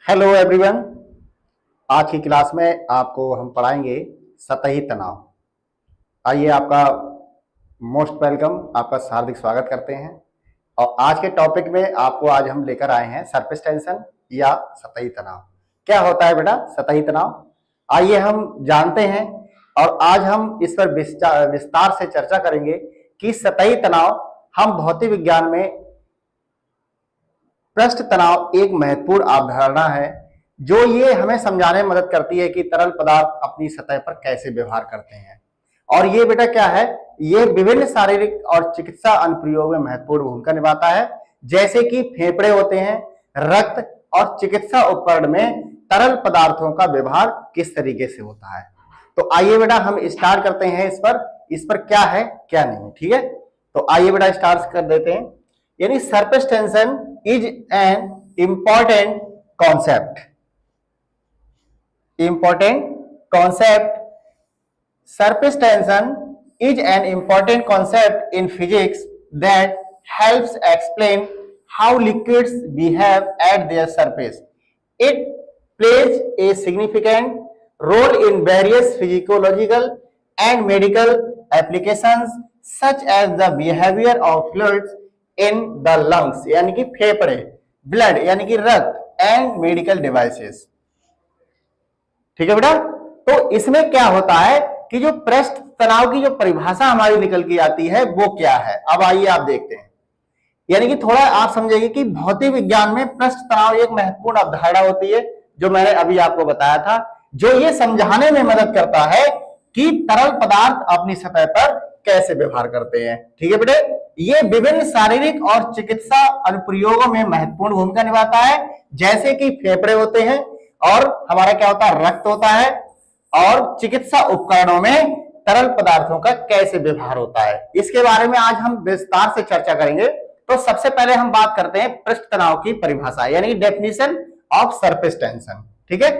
Hello everyone. आज की class में आपको हम पढ़ाएंगे सतही तनाव। आइए, आपका मोस्ट वेलकम, आपका हार्दिक स्वागत करते हैं। और आज के टॉपिक में आपको आज हम लेकर आए हैं सरफेस टेंशन या सतही तनाव। क्या होता है बेटा सतही तनाव? आइए हम जानते हैं और आज हम इस पर विस्तार से चर्चा करेंगे कि सतही तनाव हम भौतिक विज्ञान में पृष्ठ तनाव एक महत्वपूर्ण अवधारणा है जो ये हमें समझाने में मदद करती है कि तरल पदार्थ अपनी सतह पर कैसे व्यवहार करते हैं। और ये बेटा क्या है, ये विभिन्न शारीरिक और चिकित्सा अनुप्रयोग में महत्वपूर्ण भूमिका निभाता है, जैसे कि फेफड़े होते हैं, रक्त और चिकित्सा उपकरण में तरल पदार्थों का व्यवहार किस तरीके से होता है। तो आइए बेटा हम स्टार्ट करते हैं इस पर क्या है क्या नहीं। ठीक है, तो आइए बेटा स्टार्ट कर देते हैं। यानी surface tension is an important concept. Surface tension is an important concept in physics that helps explain how liquids behave at their surface. It plays a significant role in various physiological and medical applications such as the behavior of fluids in the lungs यानी कि फेफड़े, blood यानी कि रक्त and medical devices. ठीक है बेटा, तो इसमें क्या होता है कि जो पृष्ठ तनाव की जो परिभाषा हमारी निकल के आती है वो क्या है। अब आइए आप देखते हैं। यानी कि थोड़ा आप समझेंगे कि भौतिक विज्ञान में पृष्ठ तनाव एक महत्वपूर्ण अवधारणा होती है जो मैंने अभी आपको बताया था, जो ये समझाने में मदद करता है कि तरल पदार्थ अपनी सतह पर कैसे व्यवहार करते हैं। ठीक है बेटे, ये विभिन्न शारीरिक और चिकित्सा अनुप्रयोगों में महत्वपूर्ण भूमिका निभाता है, जैसे कि फेफड़े होते हैं और हमारा क्या होता है रक्त होता है, और चिकित्सा उपकरणों में तरल पदार्थों का कैसे व्यवहार होता है। इसके बारे में आज हम विस्तार से चर्चा करेंगे। तो सबसे पहले हम बात करते हैं पृष्ठ तनाव की परिभाषा यानी डेफिनेशन ऑफ सरफेस टेंशन। ठीक है,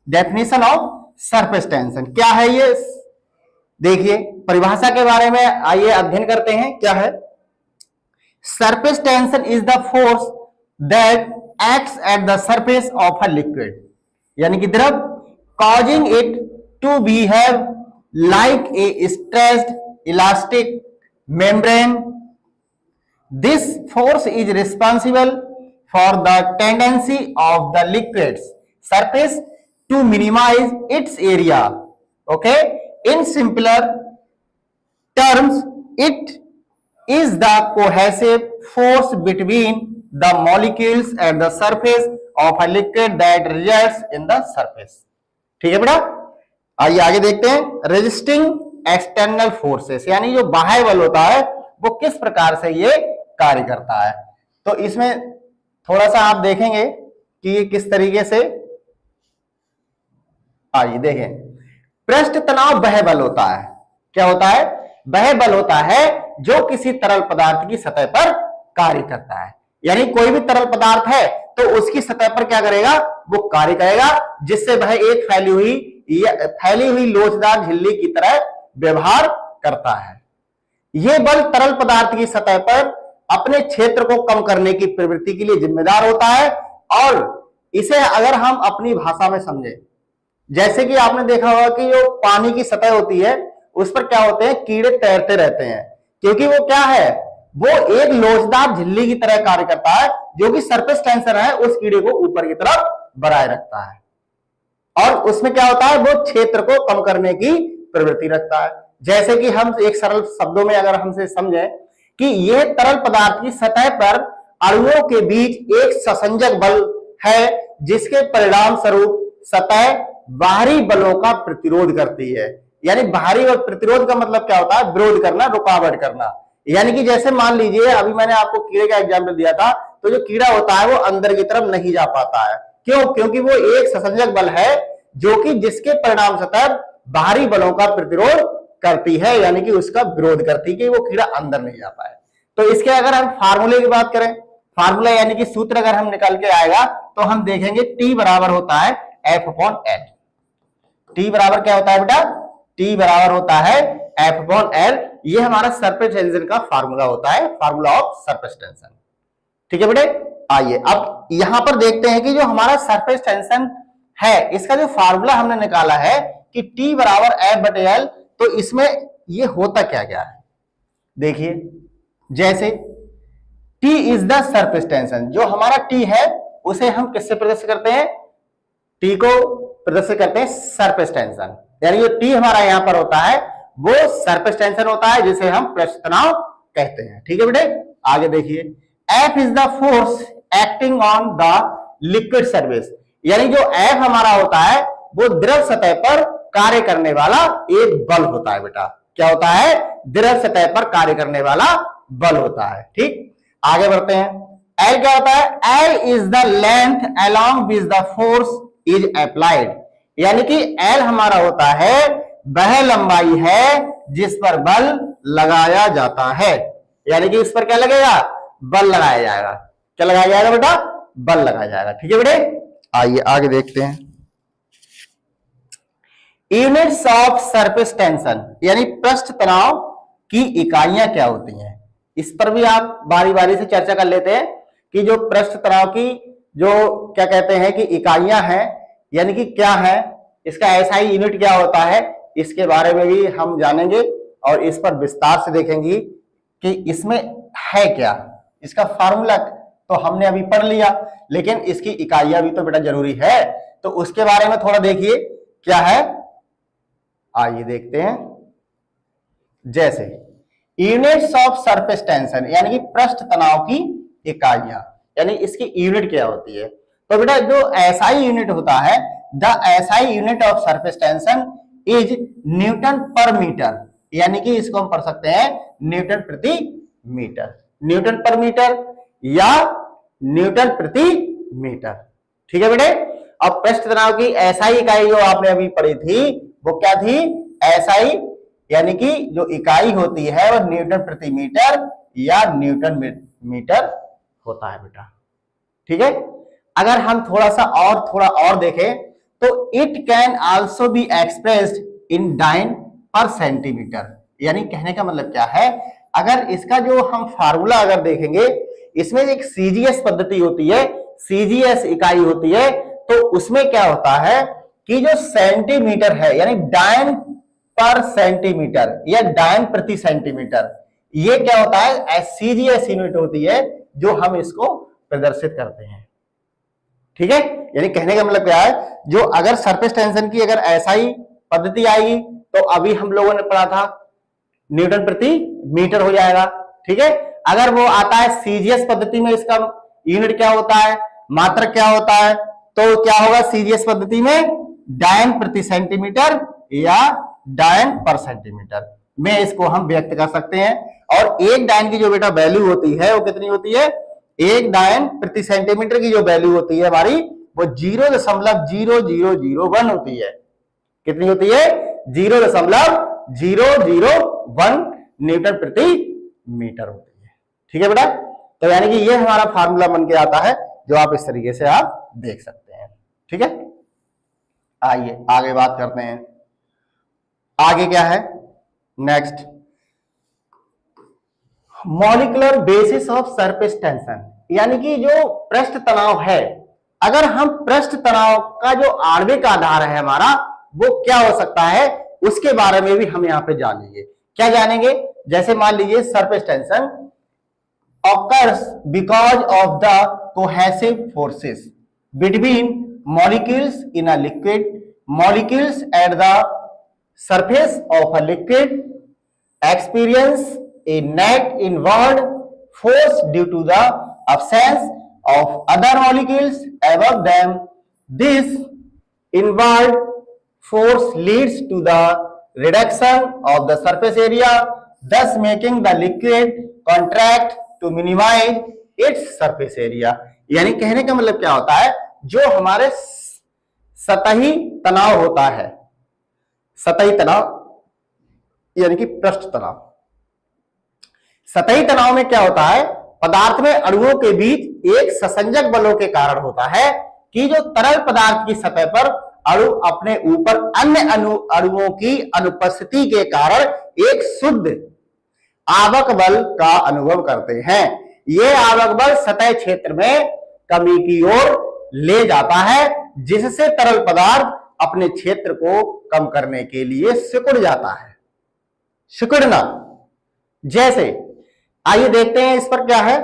डेफिनेशन ऑफ सरफेस टेंशन क्या है ये देखिए। परिभाषा के बारे में आइए अध्ययन करते हैं। क्या है? Surface tension is the force that acts at the surface of a liquid यानी कि द्रव, causing it to behave like a stressed elastic membrane. This force is responsible for the tendency of the liquid's surface to minimize its area. Okay, in simpler terms, it is the cohesive force between the molecules at the surface of a liquid that results in the surface. ठीक है बेटा, आइए आगे देखते हैं। Resisting external forces यानी जो बाह्य बल होता है वो किस प्रकार से ये कार्य करता है। तो इसमें थोड़ा सा आप देखेंगे कि ये किस तरीके से, आइए देखें। पृष्ठ तनाव वह बल होता है, क्या होता है? वह बल होता है जो किसी तरल पदार्थ की सतह पर कार्य करता है। यानी कोई भी तरल पदार्थ है तो उसकी सतह पर क्या करेगा, वो कार्य करेगा, जिससे वह एक फैली हुई लोचदार झिल्ली की तरह व्यवहार करता है। यह बल तरल पदार्थ की सतह पर अपने क्षेत्र को कम करने की प्रवृत्ति के लिए जिम्मेदार होता है। और इसे अगर हम अपनी भाषा में समझें, जैसे कि आपने देखा होगा कि जो पानी की सतह होती है उस पर क्या होते हैं, कीड़े तैरते रहते हैं, क्योंकि वो क्या है, वो एक लोचदार झिल्ली की तरह कार्य करता है, जो कि सरफेस टेंशन है उस कीड़े को ऊपर की तरफ बनाए रखता है। और उसमें क्या होता है, वो क्षेत्र को कम करने की प्रवृत्ति रखता है। जैसे कि हम एक सरल शब्दों में अगर हमसे समझें कि यह तरल पदार्थ की सतह पर अणुओं के बीच एक ससंजक बल है, जिसके परिणाम स्वरूप सतह बाहरी बलों का प्रतिरोध करती है। यानी बाहरी प्रतिरोध का मतलब क्या होता है, विरोध करना, रुकावट करना। यानी कि जैसे मान लीजिए अभी मैंने आपको कीड़े का एग्जाम्पल दिया था, तो जो कीड़ा होता है वो अंदर की तरफ नहीं जा पाता है। क्यों? क्योंकि वो एक ससंजक बल है जो कि जिसके परिणाम स्वरूप बाहरी बलों का प्रतिरोध करती है, यानी कि उसका विरोध करती है कि वो कीड़ा अंदर नहीं जा पाए। तो इसके अगर हम फार्मूले की बात करें, फार्मूला यानी कि सूत्र अगर हम निकल के आएगा तो हम देखेंगे T बराबर होता है F/L। T बराबर क्या होता है बेटा? T बराबर होता है F/L। ये हमारा सरफेस टेंशन का फार्मूला होता है, फार्मूला ऑफ सरफेस टेंशन। ठीक है बेटे। आइए अब यहां पर देखते हैं कि जो हमारा सरफेस टेंशन है इसका जो फार्मूला हमने निकाला है कि T बराबर F बटे L, तो इसमें ये होता क्या क्या है देखिए। जैसे T is the surface tension, जो हमारा T है उसे हम किससे प्रदर्शित करते हैं, T को प्रदर्शित करते हैं सरफेस टेंशन, यानी जो T हमारा यहां पर होता है वो सरफेस टेंशन होता है जिसे हम पृष्ठ तनाव कहते हैं। ठीक है बेटे, आगे देखिए F is the force acting on the liquid surface, यानी जो F हमारा होता है वो द्रव सतह पर कार्य करने वाला एक बल होता है बेटा। क्या होता है, द्रव सतह पर कार्य करने वाला बल होता है। ठीक, आगे बढ़ते हैं। L क्या होता है, L is the length along with the force is applied, यानी कि L हमारा होता है वह लंबाई है जिस पर बल लगाया जाता है, यानी कि इस पर क्या लगेगा, बल लगाया जाएगा। क्या लगाया जाएगा बेटा, बल लगाया जाएगा। ठीक है बेटे, आइए आगे देखते हैं। यूनिट्स ऑफ सरफेस टेंशन, यानी पृष्ठ तनाव की इकाइयां क्या होती हैं, इस पर भी आप बारी बारी से चर्चा कर लेते हैं कि जो पृष्ठ तनाव की जो क्या कहते हैं कि इकाइयां हैं, यानी कि क्या है, इसका एसआई यूनिट क्या होता है, इसके बारे में भी हम जानेंगे और इस पर विस्तार से देखेंगे कि इसमें है क्या। इसका फार्मूला तो हमने अभी पढ़ लिया, लेकिन इसकी इकाइयां भी तो बेटा जरूरी है, तो उसके बारे में थोड़ा देखिए क्या है। आइए देखते हैं। जैसे यूनिट्स ऑफ सरफेस टेंशन, यानी कि पृष्ठ तनाव की इकाइयां, यानी इसकी यूनिट क्या होती है, तो बेटा जो एसआई यूनिट होता है, the SI unit of surface tension is Newton पर मीटर, यानी कि इसको हम पढ़ सकते हैं न्यूटन प्रति मीटर, न्यूटन पर मीटर या न्यूटन प्रति मीटर। ठीक है बेटे, अब पृष्ठ तनाव की एसआई इकाई जो आपने अभी पढ़ी थी वो क्या थी, एसआई, यानी कि जो इकाई होती है वो न्यूटन प्रति मीटर या न्यूटन मीटर होता है बेटा। ठीक है, अगर हम थोड़ा और देखें तो it can also be expressed in dyne per centimeter, यानी कहने का मतलब क्या है, अगर इसका जो हम फार्मूला अगर देखेंगे, इसमें एक सीजीएस पद्धति होती है, सीजीएस इकाई होती है, तो उसमें क्या होता है कि जो सेंटीमीटर है, यानी डाइन पर सेंटीमीटर या डाइन प्रति सेंटीमीटर, ये क्या होता है, सीजीएस यूनिट होती है जो हम इसको प्रदर्शित करते हैं। ठीक है, यानी कहने का मतलब क्या है, जो अगर सरफेस टेंशन की अगर एसआई पद्धति आएगी तो अभी हम लोगों ने पढ़ा था न्यूटन प्रति मीटर हो जाएगा। ठीक है, अगर वो आता है सीजीएस पद्धति में, इसका यूनिट क्या होता है, मात्रक क्या होता है, तो क्या होगा सीजीएस पद्धति में डायन प्रति सेंटीमीटर या डायन पर सेंटीमीटर में इसको हम व्यक्त कर सकते हैं। और एक डायन की जो बेटा वैल्यू होती है वो कितनी होती है, एक डायन प्रति सेंटीमीटर की जो वैल्यू होती है हमारी वो 0.0001 होती है। कितनी होती है, 0.001 न्यूटन प्रति मीटर होती है। ठीक है बेटा, तो यानी कि ये हमारा फार्मूला बन के आता है जो आप इस तरीके से आप देख सकते हैं। ठीक है, आइए आगे बात करते हैं। आगे क्या है, next molecular basis of surface tension, यानी कि जो पृष्ठ तनाव है, अगर हम पृष्ठ तनाव का जो आणविक आधार है हमारा वो क्या हो सकता है, उसके बारे में भी हम यहां पे जानेंगे। क्या जानेंगे, जैसे मान लीजिए surface tension occurs because of the cohesive forces between molecules in a liquid. Molecules at the surface of a liquid experience a net inward force due to the absence of other molecules above them. This inward force leads to the reduction of the surface area, thus making the liquid contract to minimize its surface area. यानी कहने का मतलब क्या होता है, जो हमारे सतही तनाव होता है, सतही तनाव यानी कि पृष्ठ तनाव, सतही तनाव में क्या होता है, पदार्थ में अणुओं के बीच एक ससंजक बलों के कारण होता है कि जो तरल पदार्थ की सतह पर अणु अपने ऊपर अन्य अणुओं की अनुपस्थिति के कारण एक शुद्ध आवक बल का अनुभव करते हैं। ये आवक बल सतह क्षेत्र में कमी की ओर ले जाता है, जिससे तरल पदार्थ अपने क्षेत्र को कम करने के लिए सिकुड़ जाता है। सिकुड़ना, जैसे आइए देखते हैं इस पर क्या है,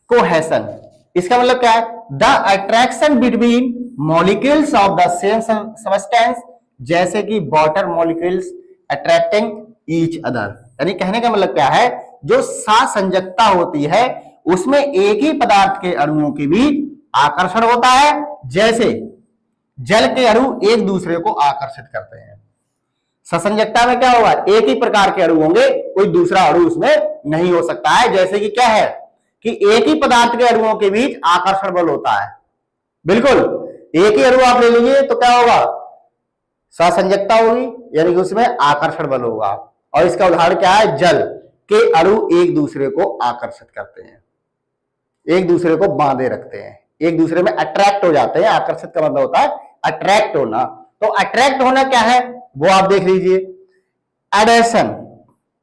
कोहेशन। इसका मतलब क्या है, the attraction between molecules of the same substance, जैसे कि water molecules attracting each other. यानी कहने का मतलब क्या है, जो सासंजकता होती है उसमें एक ही पदार्थ के अणुओं के बीच आकर्षण होता है, जैसे जल के अणु एक दूसरे को आकर्षित करते हैं। ससंजकता में क्या होगा, एक ही प्रकार के अणु होंगे, कोई दूसरा अणु उसमें नहीं हो सकता है। जैसे कि क्या है कि एक ही पदार्थ के अणुओं के बीच आकर्षण बल होता है, बिल्कुल एक ही अणु आप ले लीजिए तो क्या होगा, ससंजकता होगी, यानी कि उसमें आकर्षण बल होगा। और इसका उदाहरण क्या है, जल के अणु एक दूसरे को आकर्षित करते हैं, एक दूसरे को बांधे रखते हैं, एक दूसरे में अट्रैक्ट हो जाते हैं। आकर्षित का मतलब होता है अट्रैक्ट होना। तो अट्रैक्ट होना क्या है वो आप देख लीजिए, एडेशन,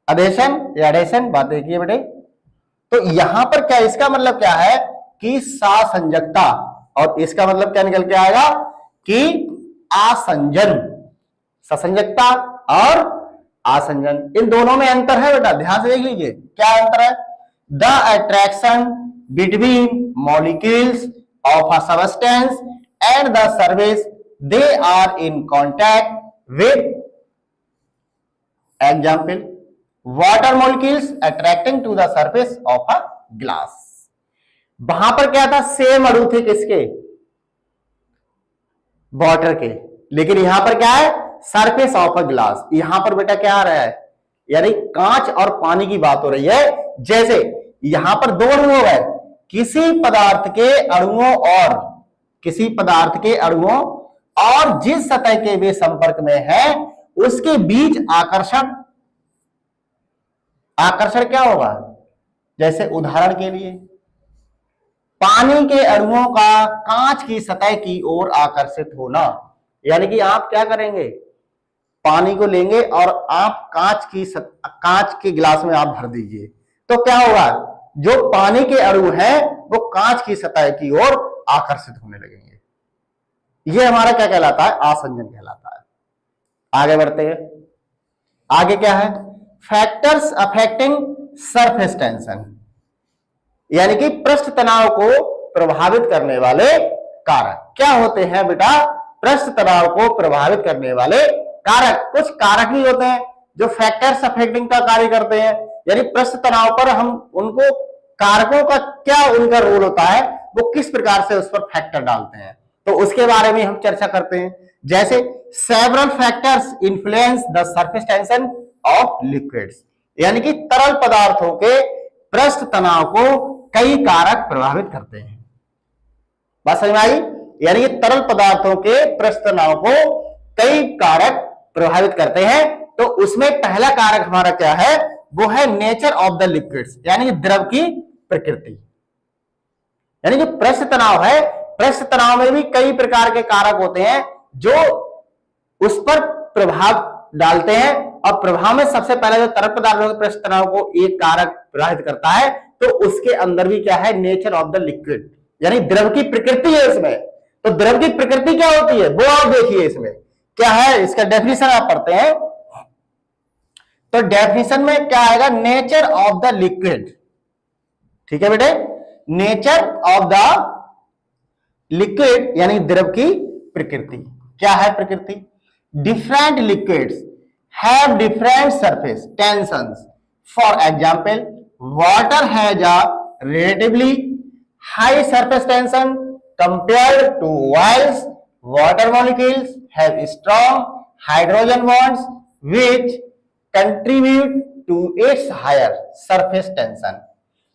अडेशन या एडेशन, बात देखिए बेटे। तो यहां पर क्या, इसका मतलब क्या है कि सासंजकता, और इसका मतलब क्या निकल के आएगा कि आसंजन। ससंजकता और आसंजन, इन दोनों में अंतर है बेटा, ध्यान से देख लीजिए क्या अंतर है। The attraction between molecules of a substance and the surface they are in contact with, example water molecules attracting to the surface of a glass. वहां पर क्या था, सेम अणु थे किसके, वाटर के, लेकिन यहां पर क्या है, सरफेस ऑफ अ ग्लास। यहां पर बेटा क्या आ रहा है, यानी कांच और पानी की बात हो रही है। जैसे यहां पर दो अणु हो गए, किसी पदार्थ के अणुओं और किसी पदार्थ के अणुओं और जिस सतह के वे संपर्क में है उसके बीच आकर्षण, आकर्षण क्या होगा, जैसे उदाहरण के लिए पानी के अणुओं का कांच की सतह की ओर आकर्षित होना। यानी कि आप क्या करेंगे, पानी को लेंगे और आप कांच के गिलास में आप भर दीजिए, तो क्या होगा, जो पानी के अणु हैं वो कांच की सतह की ओर आकर्षित होने लगेंगे। ये हमारा क्या कहलाता है, आसंजन कहलाता है। आगे बढ़ते हैं, आगे क्या है, फैक्टर्स अफेक्टिंग सरफेस टेंशन, यानी कि पृष्ठ तनाव को प्रभावित करने वाले कारक क्या होते हैं बेटा। पृष्ठ तनाव को प्रभावित करने वाले कारक, कुछ कारक ही होते हैं जो फैक्टर्स अफेक्टिंग का कार्य करते हैं। यानी पृष्ठ तनाव पर हम उनको कारकों का क्या उनका रोल होता है, वो किस प्रकार से उस पर फैक्टर डालते हैं, तो उसके बारे में हम चर्चा करते हैं। जैसे several factors influence the surface tension of liquids, यानी कि तरल पदार्थों के पृष्ठ तनाव को कई कारक प्रभावित करते हैं। बात समझ में आई, यानी कि तरल पदार्थों के पृष्ठ तनाव को कई कारक प्रभावित करते हैं। तो उसमें पहला कारक हमारा क्या है, वो है नेचर ऑफ द लिक्विड्स, यानी कि द्रव की प्रकृति। यानी जो पृष्ठ तनाव है, पृष्ठ तनाव में भी कई प्रकार के कारक होते हैं जो उस पर प्रभाव डालते हैं, और प्रभाव में सबसे पहले जो तरल पदार्थों के पृष्ठ तनाव को एक कारक प्रभावित करता है, तो उसके अंदर भी क्या है, नेचर ऑफ द लिक्विड, यानी द्रव की प्रकृति है इसमें। तो द्रव की प्रकृति क्या होती है वो आप देखिए, इसमें क्या है, इसका डेफिनेशन आप पढ़ते हैं। तो डेफिनेशन में क्या आएगा, नेचर ऑफ द लिक्विड, ठीक है बेटे, नेचर ऑफ द लिक्विड यानी द्रव की प्रकृति। क्या है प्रकृति, different liquids have different surface tensions. For example water has a relatively high surface tension compared to oils. Water molecules have strong hydrogen bonds which contribute to its higher surface tension.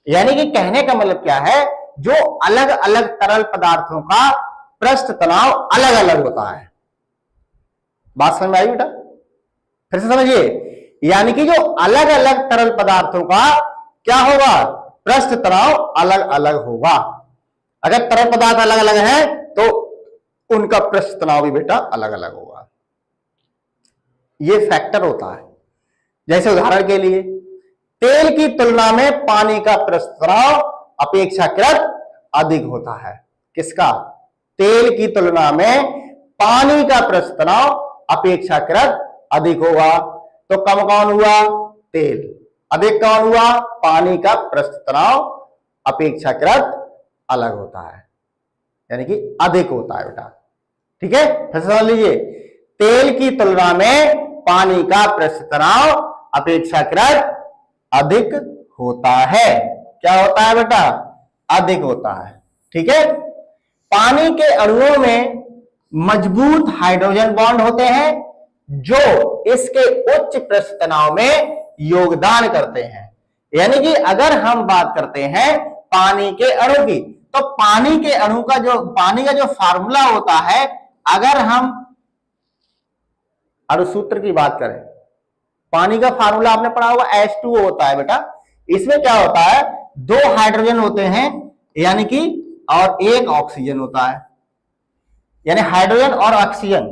यानी कि कहने का मतलब क्या है, जो अलग अलग तरल पदार्थों का पृष्ठ तनाव अलग अलग होता है। बात समझ में आई बेटा, फिर से समझिए, यानी कि जो अलग अलग तरल पदार्थों का क्या होगा, पृष्ठ तनाव अलग अलग होगा। अगर तरल पदार्थ अलग अलग है तो उनका पृष्ठ तनाव भी बेटा अलग अलग होगा। ये फैक्टर होता है। जैसे उदाहरण के लिए तेल की तुलना में पानी का पृष्ठ तनाव अपेक्षाकृत अधिक होता है। किसका? तेल की तुलना में पानी का पृष्ठ तनाव अपेक्षाकृत अधिक होगा। तो कम कौन हुआ? तेल। अधिक कौन हुआ? पानी का पृष्ठ तनाव अपेक्षाकृत अलग होता है, यानी कि अधिक होता है बेटा। ठीक है, फिर समझ लीजिए, तेल की तुलना में पानी का पृष्ठ तनाव अपेक्षाकृत अधिक होता है। क्या होता है बेटा? अधिक होता है। ठीक है, पानी के अणुओं में मजबूत हाइड्रोजन बॉन्ड होते हैं जो इसके उच्च पृष्ठ तनाव में योगदान करते हैं। यानी कि अगर हम बात करते हैं पानी के अणु की, तो पानी के अणु का पानी का जो फार्मूला होता है, अगर हम अणुसूत्र की बात करें, पानी का फार्मूला आपने पढ़ा होगा H2O होता है बेटा। इसमें क्या होता है? 2 हाइड्रोजन होते हैं, यानी कि, और 1 ऑक्सीजन होता है, यानी हाइड्रोजन और ऑक्सीजन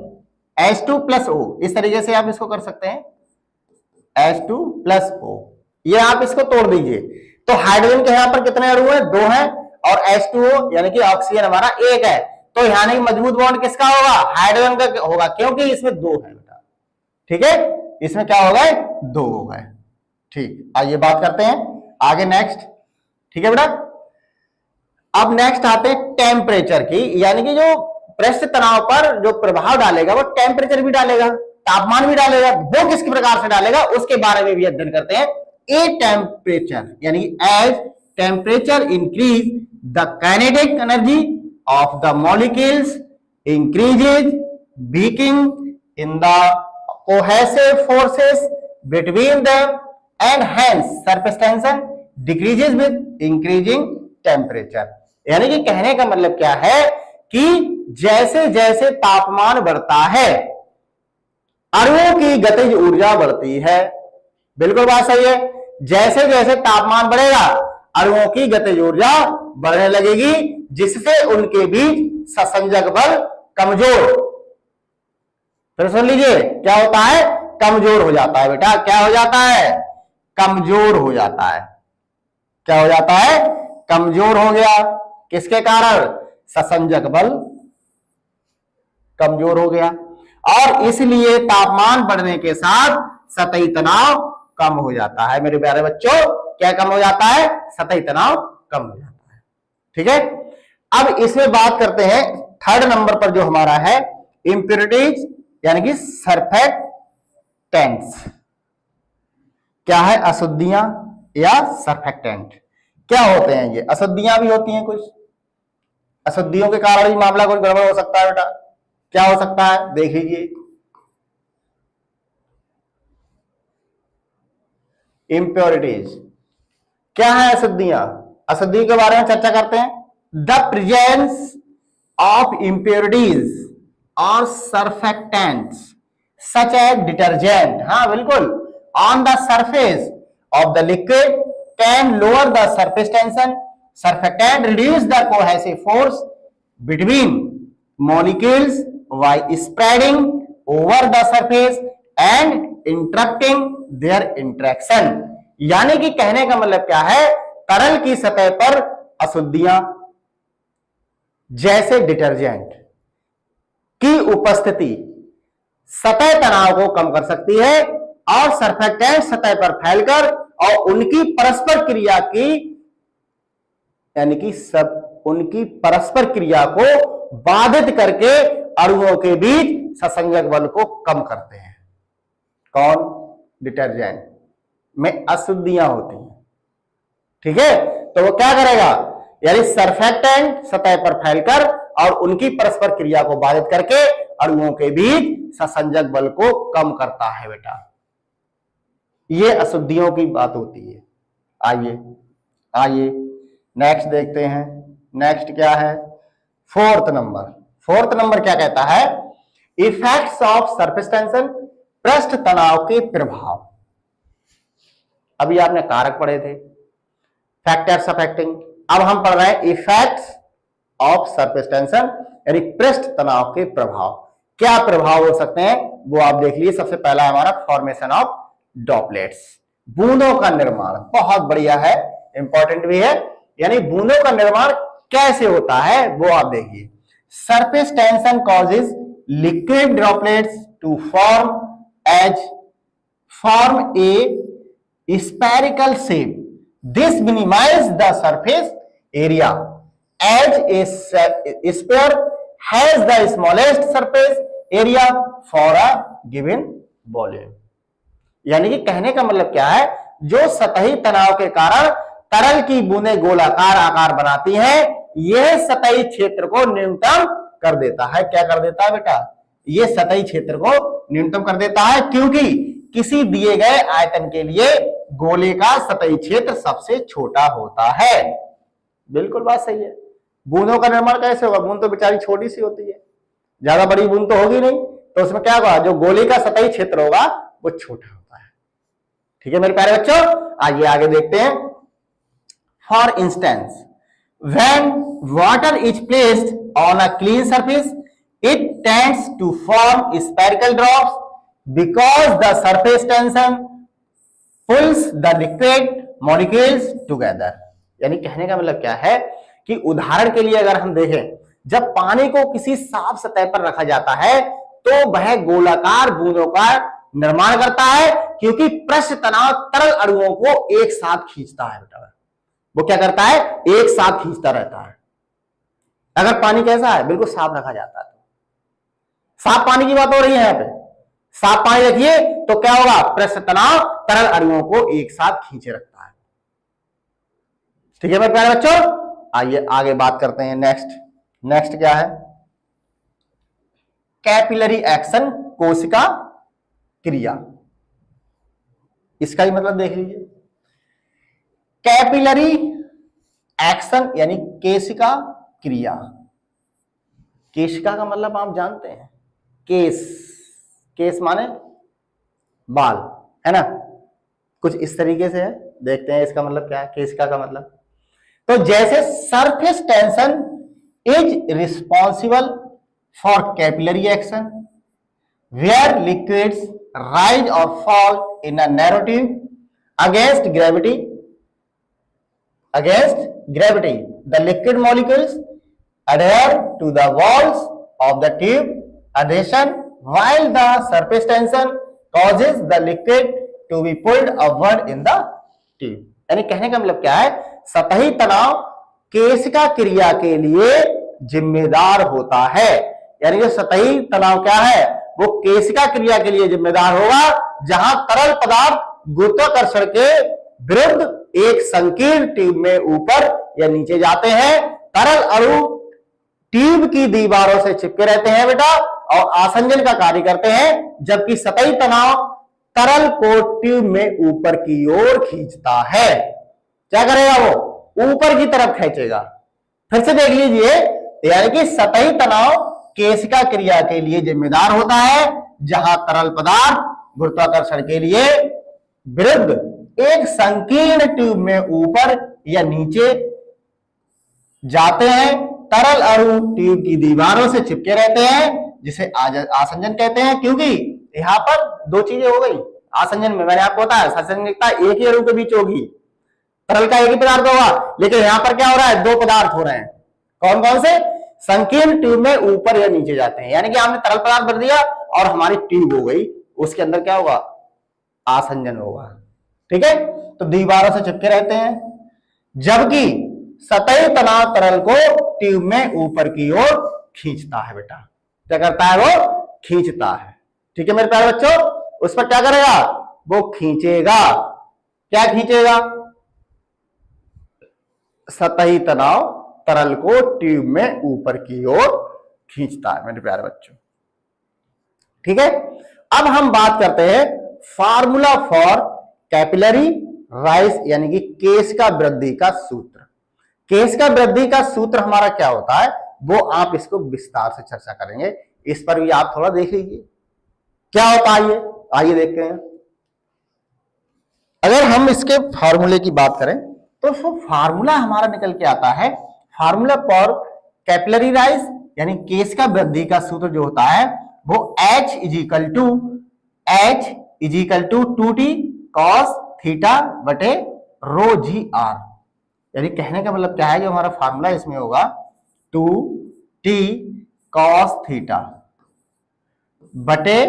H2+O। इस तरीके से आप इसको कर सकते हैं, H2+O। ये आप इसको तोड़ दीजिए, तो हाइड्रोजन के यहां पर कितने अणु हैं? 2 हैं, और H2O यानी कि ऑक्सीजन हमारा 1 है। तो यानी मजबूत बॉन्ड किसका होगा? हाइड्रोजन का होगा, क्योंकि इसमें 2 है बेटा। ठीक है, इसमें क्या हो गए? 2 हो गए। ठीक, आइए बात करते हैं आगे, नेक्स्ट। ठीक है बेटा, अब नेक्स्ट आते हैं टेम्परेचर की, यानी कि जो पृष्ठ तनाव पर जो प्रभाव डालेगा वो टेम्परेचर भी डालेगा, तापमान भी डालेगा। वो किस प्रकार से डालेगा उसके बारे में भी अध्ययन करते हैं। ए टेम्परेचर, यानी as temperature increase the kinetic energy of the molecules increases, weakening in the cohesive forces between them, and hence surface tension decreases with increasing temperature. यानी कि कहने का मतलब क्या है कि जैसे जैसे तापमान बढ़ता है अणुओं की गतिज ऊर्जा बढ़ती है। बिल्कुल बात सही है, जैसे जैसे तापमान बढ़ेगा अणुओं की गतिज ऊर्जा बढ़ने लगेगी, जिससे उनके बीच ससंजक बल कमजोर, फिर सुन लीजिए, क्या होता है? कमजोर हो जाता है बेटा। क्या हो जाता है? कमजोर हो जाता है। क्या हो जाता है? कमजोर हो गया। किसके कारण? ससंजक बल कमजोर हो गया, और इसलिए तापमान बढ़ने के साथ सतही तनाव कम हो जाता है। मेरे प्यारे बच्चों, क्या कम हो जाता है? सतही तनाव कम हो जाता है। ठीक है, अब इसमें बात करते हैं 3rd नंबर पर जो हमारा है इंप्योरिटीज, यानी कि सरफेक्टेंट्स। क्या है? अशुद्धियां या सरफेक्टेंट। क्या होते हैं ये? अशुद्धियां भी होती हैं कुछ, अशुद्धियों के कारण भी मामला कुछ गड़बड़ हो सकता है बेटा। क्या हो सकता है? देख लीजिए, इंप्योरिटीज क्या है? अशुद्धियां। अशुद्धि के बारे में चर्चा करते हैं। द प्रेजेंस ऑफ इंप्योरिटीज और सरफेक्टेंट्स सच एज डिटर्जेंट, हाँ बिल्कुल, on the surface of the liquid can lower the surface tension. Surfactant reduce the cohesive force between molecules by spreading over the surface and interrupting their interaction। यानी कि कहने का मतलब क्या है? तरल की सतह पर अशुद्धियां जैसे डिटर्जेंट की उपस्थिति सतह तनाव को कम कर सकती है, और सरफेक्टेंट सतह पर फैलकर और उनकी परस्पर क्रिया की, यानी कि उनकी परस्पर क्रिया को बाधित करके अणुओं के बीच ससंजक बल को कम करते हैं। कौन? डिटर्जेंट में अशुद्धियां होती हैं। ठीक है, तो वो क्या करेगा? यानी सरफेक्टेंट सतह पर फैलकर और उनकी परस्पर क्रिया को बाधित करके अणुओं के बीच ससंजक बल को कम करता है बेटा। ये अशुद्धियों की बात होती है। आइए नेक्स्ट देखते हैं। नेक्स्ट क्या है? 4th नंबर क्या कहता है? इफेक्ट्स ऑफ सरफेस टेंशन, पृष्ठ तनाव के प्रभाव। अभी आपने कारक पढ़े थे, फैक्टर्स अफेक्टिंग। अब हम पढ़ रहे हैं इफेक्ट्स ऑफ सरफेस टेंशन, यानी पृष्ठ तनाव के प्रभाव। क्या प्रभाव हो सकते हैं वो आप देख लीजिए। सबसे पहला हमारा फॉर्मेशन ऑफ ड्रॉपलेट्स। बूंदों का निर्माण, बहुत बढ़िया है, इंपॉर्टेंट भी है। यानी बूंदों का निर्माण कैसे होता है वो आप देखिए। Surface tension causes liquid droplets to form a spherical shape. This minimizes the surface area as a sphere has the smallest surface area for a given volume. यानी कि कहने का मतलब क्या है, जो सतही तनाव के कारण तरल की बूंदें गोलाकार आकार बनाती हैं, यह सतही क्षेत्र को न्यूनतम कर देता है। क्या कर देता है बेटा? यह सतही क्षेत्र को न्यूनतम कर देता है, क्योंकि किसी दिए गए आयतन के लिए गोले का सतही क्षेत्र सबसे छोटा होता है। बिल्कुल बात सही है। बूंदों का निर्माण कैसे होगा? बूंद तो बेचारी छोटी सी होती है, ज्यादा बड़ी बूंद तो होगी नहीं, तो उसमें क्या होगा, जो गोले का सतही क्षेत्र होगा वो छोटा होता है। ठीक है मेरे प्यारे बच्चों, आइए आगे देखते हैं। For instance, when water is placed on a clean surface it tends to form spherical drops because the surface tension pulls the liquid molecules together. यानी कहने का मतलब क्या है कि उदाहरण के लिए अगर हम देखें, जब पानी को किसी साफ सतह पर रखा जाता है तो वह गोलाकार बूंदों का निर्माण करता है, क्योंकि पृष्ठ तनाव तरल अणुओं को एक साथ खींचता है बेटा। वो क्या करता है? एक साथ खींचता रहता है। अगर पानी कैसा है, बिल्कुल साफ रखा जाता है, साफ पानी की बात हो रही है यहाँ पे, साफ पानी रखिए तो क्या होगा, पृष्ठ तनाव तरल अणुओं को एक साथ खींचे रखता है। ठीक है मेरे प्यारे बच्चों, आइए आगे बात करते हैं। नेक्स्ट क्या है? कैपिलरी एक्शन, कोशिका क्रिया। इसका ही मतलब देख लीजिए। कैपिलरी एक्शन यानी केशिका क्रिया। केशिका का मतलब आप जानते हैं, केस माने बाल, है ना? कुछ इस तरीके से है, देखते हैं इसका मतलब क्या है केशिका का मतलब। तो जैसे surface tension is responsible for capillary action where liquids rise और fall in a narrow tube against gravity the liquid molecules adhere to the walls of the tube adhesion while the surface tension causes the liquid to be pulled upward in the tube. यानी कहने का मतलब क्या है, सतही तनाव केशिका क्रिया के लिए जिम्मेदार होता है। यानी जो सतही तनाव क्या है, वो केशिका क्रिया के लिए जिम्मेदार होगा, जहां तरल पदार्थ गुरुत्वाकर्षण के विरुद्ध एक संकीर्ण ट्यूब में ऊपर या नीचे जाते हैं। तरल अणु ट्यूब की दीवारों से चिपके रहते हैं बेटा और आसंजन का कार्य करते हैं, जबकि सतही तनाव तरल को ट्यूब में ऊपर की ओर खींचता है। क्या करेगा? वो ऊपर की तरफ खींचेगा। फिर से देख लीजिए, यानी कि सतही तनाव केशिका क्रिया के लिए जिम्मेदार होता है, जहां तरल पदार्थ गुरुत्वाकर्षण के लिए विरुद्ध एक संकीर्ण ट्यूब में ऊपर या नीचे जाते हैं। तरल अणु ट्यूब की दीवारों से चिपके रहते हैं, जिसे आसंजन कहते हैं, क्योंकि यहां पर दो चीजें हो गई। आसंजन में मैंने आपको बताया आसंजनिकता एक ही अणु के बीच होगी, तरल का एक ही पदार्थ होगा, लेकिन यहां पर क्या हो रहा है, दो पदार्थ हो रहे हैं। कौन कौन से? संकीर्ण ट्यूब में ऊपर या नीचे जाते हैं। यानी कि हमने तरल पदार्थ भर दिया और हमारी ट्यूब हो गई, उसके अंदर क्या होगा, आसंजन होगा। ठीक है, तो दीवारों से चिपके रहते हैं, जबकि सतही तनाव तरल को ट्यूब में ऊपर की ओर खींचता है बेटा। क्या करता है? वो खींचता है। ठीक है मेरे प्यारे बच्चों, उस पर क्या करेगा? वो खींचेगा। क्या खींचेगा? सतही तनाव तरल को ट्यूब में ऊपर की ओर खींचता है मेरे प्यारे बच्चों। ठीक है, अब हम बात करते हैं फार्मूला फॉर कैपिलरी राइज, यानी कि केशिका वृद्धि का सूत्र। केशिका वृद्धि का सूत्र हमारा क्या होता है, वो आप इसको विस्तार से चर्चा करेंगे। इस पर भी आप थोड़ा देख लीजिए क्या होता है। आइए देखते हैं। अगर हम इसके फार्मूले की बात करें तो फार्मूला हमारा निकल के आता है, फार्मूला फॉर कैपिलरी राइज यानी केशिका वृद्धि का सूत्र जो होता है वो H is equal to 2T cos theta बटे रो जी आर। यानी कहने का मतलब क्या है, जो हमारा फार्मूला इसमें होगा 2t cos थीटा बटे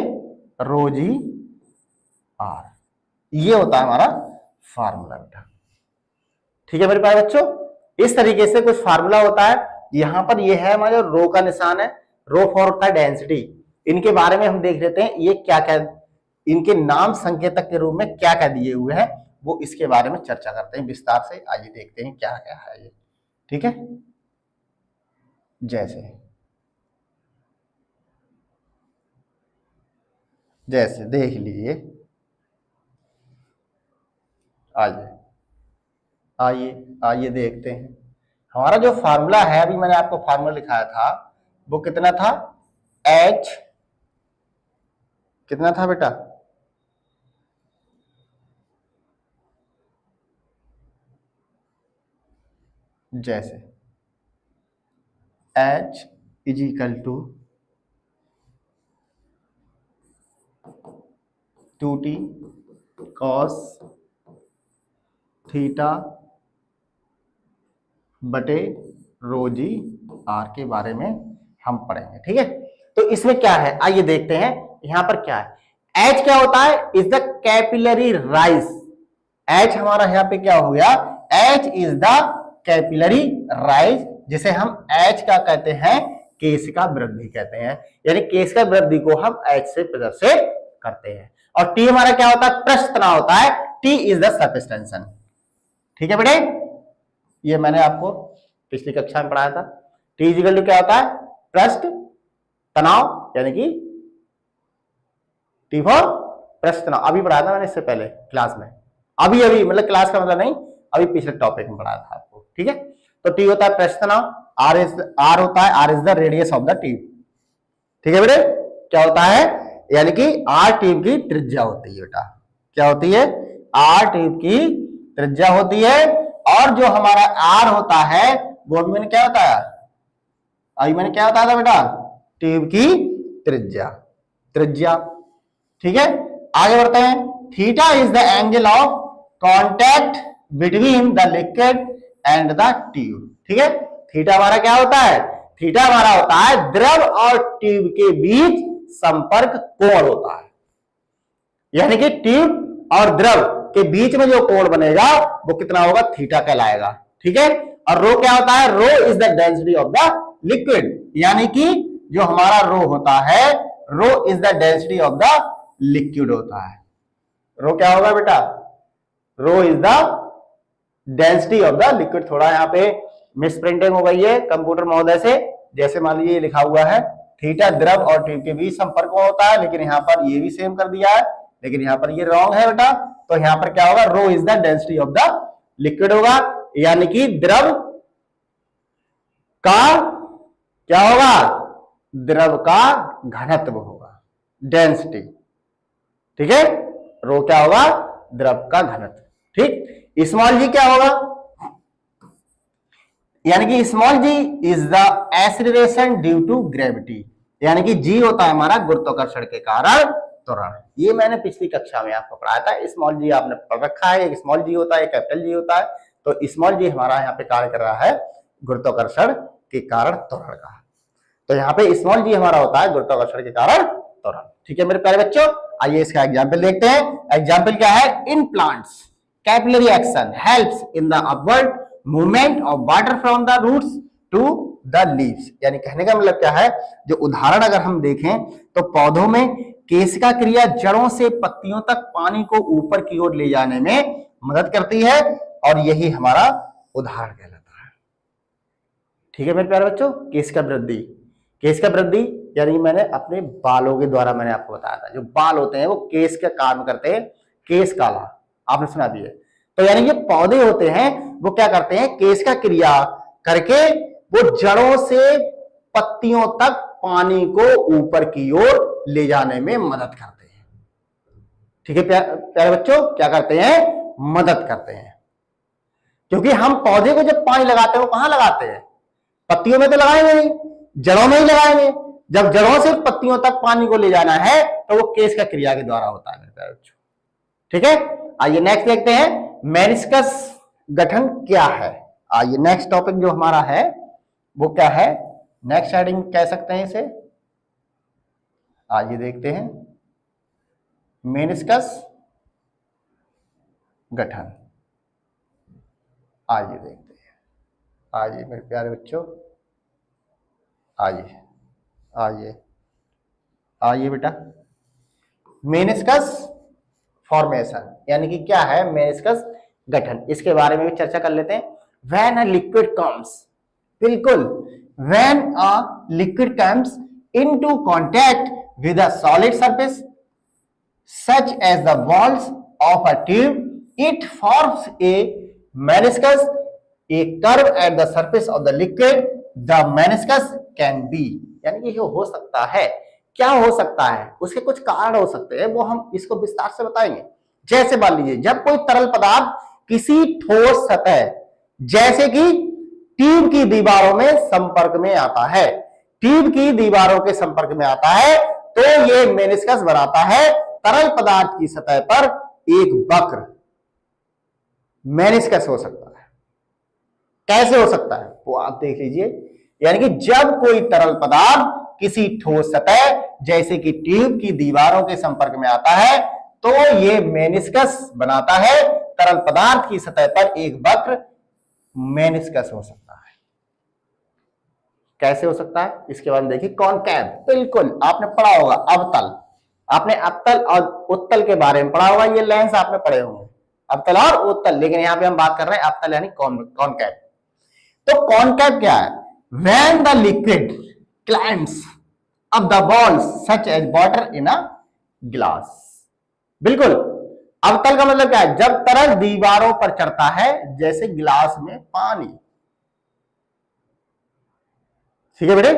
रो जी आर, ये होता है हमारा फार्मूला बेटा। ठीक है मेरे प्यारे बच्चों, इस तरीके से कुछ फार्मूला होता है। यहां पर ये है हमारा रो का निशान है, रो फॉर होता है डेंसिटी। इनके बारे में हम देख लेते हैं, ये क्या क्या इनके नाम संकेतक के रूप में क्या क्या दिए हुए हैं, वो इसके बारे में चर्चा करते हैं विस्तार से। आइए देखते हैं क्या क्या है ये। ठीक है, जैसे देख लीजिए, आइए आइए आइए देखते हैं। हमारा जो फार्मूला है, अभी मैंने आपको फार्मूला लिखाया था, वो कितना था, H कितना था बेटा, जैसे H is equal to 2t cos theta बटे रो जी आर के बारे में हम पढ़ेंगे। ठीक है, तो इसमें क्या है आइए देखते हैं। यहां पर क्या है, H क्या होता है, is the capillary rise. H हमारा यहां पे क्या हो गया, H is the capillary rise, जिसे हम H का कहते हैं केशिका वृद्धि कहते हैं। यानी केशिका वृद्धि को हम H से प्रदर्शित करते हैं। और T हमारा क्या होता है, पृष्ठ तनाव होता है, T is the surface tension. ठीक है बेटे, ये मैंने आपको पिछली कक्षा में पढ़ाया था। T इक्वल टू क्या होता है, पृष्ठ तनाव, यानी कि T फॉर पृष्ठ तनाव। अभी पढ़ाया था मैंने इससे पहले क्लास में, अभी मतलब क्लास का मतलब नहीं, अभी पिछले टॉपिक में पढ़ाया था आपको। ठीक है, तो T होता है पृष्ठ तनाव, R होता है, R is the radius of the tube. ठीक है बेटे, क्या होता है, यानी कि R ट्यूब की त्रिज्या होती है बेटा। क्या होती है, R ट्यूब की त्रिज्या होती है। और जो हमारा R होता है वो अभी मैंने क्या बताया, अभी मैंने क्या बताया था बेटा, ट्यूब की त्रिज्या। ठीक है, आगे बढ़ते हैं। Theta is the angle of contact between the liquid and the tube. ठीक है, थीटा हमारा क्या होता है, थीटा हमारा होता है द्रव और ट्यूब के बीच संपर्क कोण होता है। यानी कि ट्यूब और द्रव के बीच में जो कोण बनेगा वो कितना होगा, थीटा कहलाएगा। ठीक है, और रो क्या होता है, rho is the density of the liquid. यानी कि जो हमारा रो होता है, rho is the density of the liquid होता है। रो क्या होगा बेटा, rho is the density of the liquid. थोड़ा यहाँ पे मिसप्रिंटिंग हो गई है कंप्यूटर महोदय से। जैसे मान लीजिए लिखा हुआ है थीटा द्रव और ट्यूब के बीच संपर्क में होता है, लेकिन यहाँ पर ये भी सेम कर दिया है, लेकिन यहाँ पर ये रॉन्ग है बेटा। तो यहाँ पर क्या होगा, rho is the density of the liquid होगा, यानी कि द्रव का क्या होगा, द्रव का घनत्व होगा, डेंसिटी। ठीक है, रो क्या होगा, द्रव का घनत्व। ठीक, स्मॉल जी क्या होगा, यानी कि small G is the acceleration due to gravity. यानी कि जी होता है हमारा गुरुत्वाकर्षण के कारण त्वरण। ये मैंने पिछली कक्षा में आपको पढ़ाया था। स्मॉल जी आपने पढ़ रखा है, एक स्मॉल जी होता है, एक कैपिटल जी होता है। तो स्मॉल जी हमारा यहाँ पे कार्य कर रहा है गुरुत्वाकर्षण के कारण त्वरण का। तो यहाँ पे स्मॉल जी हमारा होता है गुरुत्वाकर्षण के कारण त्वरण। ठीक है मेरे प्यारे बच्चों, आइए इसका एग्जाम्पल देखते हैं। एग्जाम्पल क्या है, in plants capillary action helps in the upward movement of water from the roots to the leaves. यानी कहने का मतलब क्या है, जो उदाहरण अगर हम देखें तो पौधों में केशिका क्रिया जड़ों से पत्तियों तक पानी को ऊपर की ओर ले जाने में मदद करती है, और यही हमारा उदाहरण कहलाता है। ठीक है मेरे प्यारे बच्चों, केशिका वृद्धि। केशिका वृद्धि यानी मैंने अपने बालों के द्वारा मैंने आपको बताया था, जो बाल होते हैं वो केश का काम करते हैं, केश काला, आपने सुना भी है। तो यानी ये पौधे होते हैं वो क्या करते हैं, केश का क्रिया करके वो जड़ों से पत्तियों तक पानी को ऊपर की ओर ले जाने में मदद करते हैं। ठीक है प्यारे बच्चों, क्या करते हैं, मदद करते हैं। क्योंकि हम पौधे को जब पानी लगाते हैं वो कहां लगाते हैं, पत्तियों में तो लगाएंगे नहीं, जड़ों में ही लगाएंगे। जब जड़ों से पत्तियों तक पानी को ले जाना है तो वो केश का क्रिया के द्वारा होता है मेरे प्यारे बच्चों। ठीक है, आइए नेक्स्ट देखते हैं मेनिस्कस गठन क्या है। आइए नेक्स्ट टॉपिक जो हमारा है वो क्या है, नेक्स्ट हेडिंग कह सकते हैं इसे। आइए देखते हैं मेनिस्कस गठन। आइए देखते हैं, आइए मेरे प्यारे बच्चों, आइए आइए आइए बेटा। मेनिस्कस फॉर्मेशन यानी कि क्या है मेनिस्कस गठन, इसके बारे में भी चर्चा कर लेते हैं। व्हेन अ लिक्विड कम्स, बिल्कुल, when a liquid comes into contact with a solid surface such as the walls of a tube, it forms a meniscus, a curve at the surface of the liquid. The meniscus can be, यानी कि हो सकता है, क्या हो सकता है, उसके कुछ कारण हो सकते हैं, वो हम इसको विस्तार से बताएंगे। जैसे मान लीजिए जब कोई तरल पदार्थ किसी ठोस सतह जैसे कि ट्यूब की दीवारों में संपर्क में आता है, ट्यूब की दीवारों के संपर्क में आता है, तो ये मेनिस्कस बनाता है। तरल पदार्थ की सतह पर एक वक्र मेनिस्कस हो सकता है। कैसे हो सकता है वो आप देख लीजिए, यानी कि जब कोई तरल पदार्थ किसी ठोस सतह जैसे कि ट्यूब की दीवारों के संपर्क में आता है तो ये मेनिस्कस बनाता है। तरल पदार्थ की सतह पर एक वक्र मेनिस्कस हो सकता है। कैसे हो सकता है इसके बारे में देखिए। कॉनकेव, बिल्कुल आपने पढ़ा होगा, अवतल, आपने अवतल और उत्तल के बारे में पढ़ा होगा, ये लेंस आपने पढ़े होंगे, अवतल और उत्तल, लेकिन यहां पे हम बात कर रहे हैं अवतल यानी कॉनकेव। तो कॉनकेव क्या है? When the liquid climbs up the walls such as water in a glass. बिल्कुल, अवतल का मतलब क्या है? जब तरल दीवारों पर चढ़ता है जैसे गिलास में पानी। ठीक है बेटे,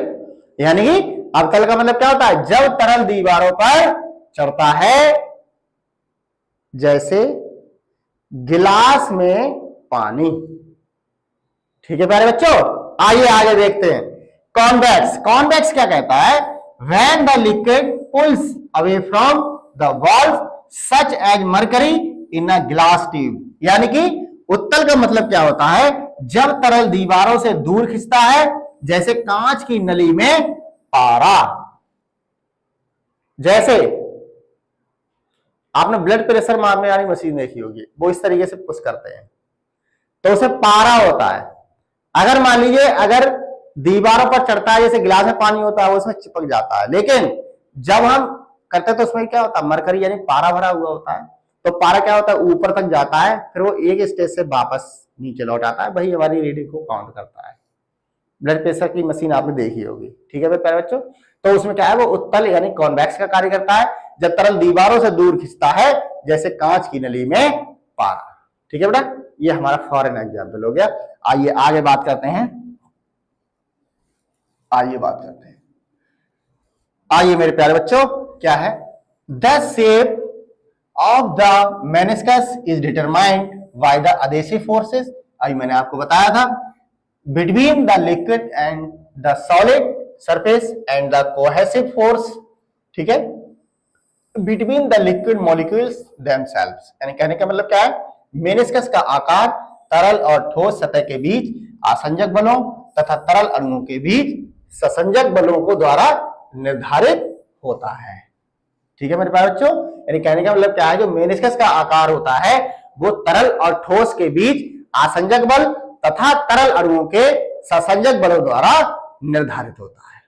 यानी कि अवतल का मतलब क्या होता है? जब तरल दीवारों पर चढ़ता है जैसे गिलास में पानी। ठीक है प्यारे बच्चों, आइए आगे देखते हैं। कॉन्वेक्स, कॉन्वेक्स क्या कहता है? When the liquid pulls away from the walls such as mercury in a glass tube. यानी कि उत्तल का मतलब क्या होता है? जब तरल दीवारों से दूर खिंचता है जैसे कांच की नली में पारा। जैसे आपने ब्लड प्रेशर मापने वाली मशीन देखी होगी, वो इस तरीके से पुश करते हैं तो उसे पारा होता है। अगर मान लीजिए अगर दीवारों पर चढ़ता है जैसे गिलास में पानी होता है वो उसमें चिपक जाता है, लेकिन जब हम करते हैं तो उसमें क्या होता है? मरकरी यानी पारा भरा हुआ होता है। तो पारा क्या होता है? ऊपर तक जाता है, फिर वो एक स्टेज से वापस नीचे लौट आता है, वही हमारी रीडिंग को काउंट करता है। ब्लड प्रेशर की मशीन आपने देखी होगी। ठीक है प्यारे बच्चों, तो उसमें क्या है? वो उत्तल यानी कॉन्वेक्स का कार्य करता है जब तरल दीवारों से दूर खिंचता है जैसे कांच की नली में पारा। ठीक है बेटा, ये हमारा फॉरेन एग्जाम्पल हो गया। आइए आगे बात करते हैं, आइए बात करते हैं। आइए मेरे प्यारे बच्चों, क्या है? The shape of the meniscus is determined by the adhesive forces. अभी मैंने आपको बताया था between the liquid and the solid surface and the cohesive force, ठीक है, between the liquid molecules themselves। यानी कहने का मतलब क्या है? मेनिस्कस का आकार तरल और ठोस सतह के बीच आसंजक बलों तथा तरल अणुओं के बीच ससंजक बलों को द्वारा निर्धारित होता है। ठीक है मेरे प्यारे बच्चों, यानी कहने का मतलब क्या है? जो मेनिस्कस का आकार होता है वो तरल और ठोस के बीच आसंजक बल तथा तरल अणुओं के ससंजक बलों द्वारा निर्धारित होता है।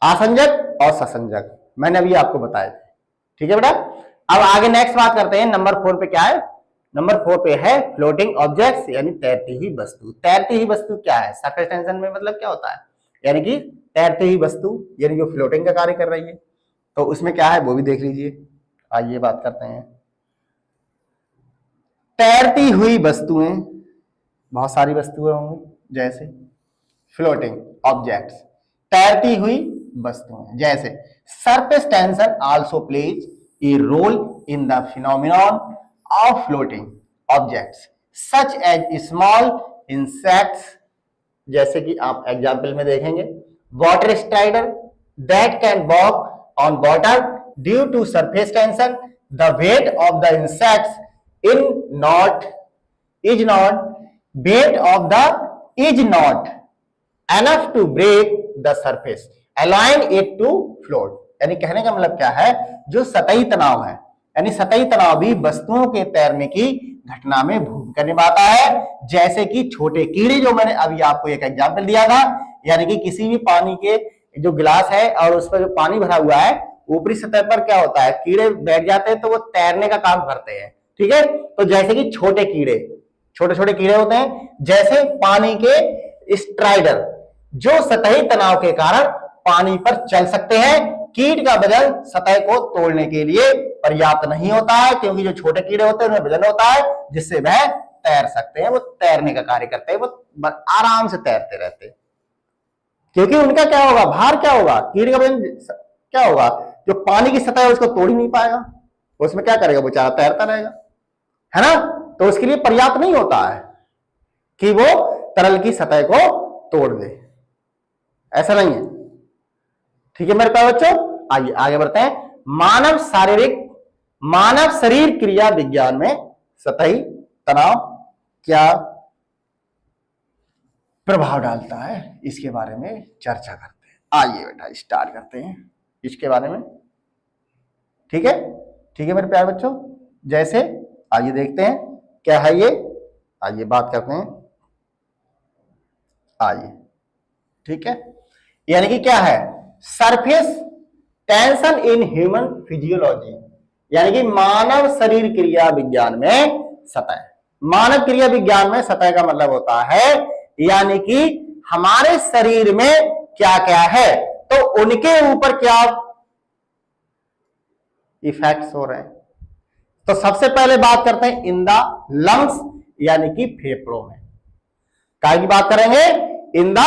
आसंजक और ससंजक मैंने अभी आपको बताए थे। ठीक है बेटा, अब आगे नेक्स्ट बात करते हैं। नंबर 4 पे क्या है? नंबर 4 पे है फ्लोटिंग ऑब्जेक्ट्स यानी तैरती हुई वस्तु। तैरती हुई वस्तु क्या है? सरफेस टेंशन में मतलब क्या होता है? यानी कि तैरती हुई वस्तु यानी जो फ्लोटिंग का कार्य कर रही है, तो उसमें क्या है वो भी देख लीजिए। आइए बात करते हैं। तैरती हुई वस्तुएं, बहुत सारी वस्तुएं होंगी जैसे फ्लोटिंग ऑब्जेक्ट्स, तैरती हुई वस्तुएं। जैसे surface tension also plays a role in the phenomenon of floating objects such as small insects. जैसे कि आप एग्जाम्पल में देखेंगे, water strider that can walk on water due to surface tension the weight of the insects in not is not weight of the is not enough to break the surface align it to float. यानी कहने का मतलब क्या है, जो सतही तनाव है, यानी सतही तनाव भी वस्तुओं के तैरने की घटना में भूमिका निभाता है। जैसे कि छोटे कीड़े, जो मैंने अभी आपको एक एग्जांपल दिया था, यानी कि किसी भी पानी के जो गिलास है और उस पर जो पानी भरा हुआ है, ऊपरी सतह पर क्या होता है, कीड़े बैठ जाते हैं तो वो तैरने का काम करते हैं। ठीक है, तो जैसे कि छोटे कीड़े, छोटे छोटे कीड़े होते हैं, जैसे पानी के स्ट्राइडर, जो सतही तनाव के कारण पानी पर चल सकते हैं। कीट का वजन सतह को तोड़ने के लिए पर्याप्त नहीं होता है, क्योंकि जो छोटे कीड़े होते हैं उनमें वजन होता है जिससे वह तैर सकते हैं, वो तैरने का कार्य करते हैं, वो आराम से तैरते रहते हैं। क्योंकि उनका क्या होगा, भार क्या होगा, कीट का वजन क्या होगा, जो पानी की सतह है उसको तोड़ ही नहीं पाएगा, उसमें क्या करेगा, बेचारा तैरता रहेगा, है ना। तो उसके लिए पर्याप्त नहीं होता है कि वो तरल की सतह को तोड़ दे, ऐसा नहीं है। ठीक है मेरे प्यारे बच्चों, आइए आगे बढ़ते हैं। मानव शरीर क्रिया विज्ञान में सतही तनाव क्या प्रभाव डालता है, इसके बारे में चर्चा करते हैं। आइए बेटा स्टार्ट करते हैं इसके बारे में। ठीक है, ठीक है मेरे प्यारे बच्चों, जैसे आइए देखते हैं क्या है ये, आइए बात करते हैं। आइए, ठीक है, यानी कि क्या है, surface tension in human physiology, यानी कि मानव शरीर क्रिया विज्ञान में सतह। मानव क्रिया विज्ञान में सतह का मतलब होता है, यानी कि हमारे शरीर में क्या क्या है, तो उनके ऊपर क्या इफेक्ट्स हो रहे हैं। तो सबसे पहले बात करते हैं इन द लंग्स, यानी कि फेफड़ों में। क्या की बात करेंगे, इन द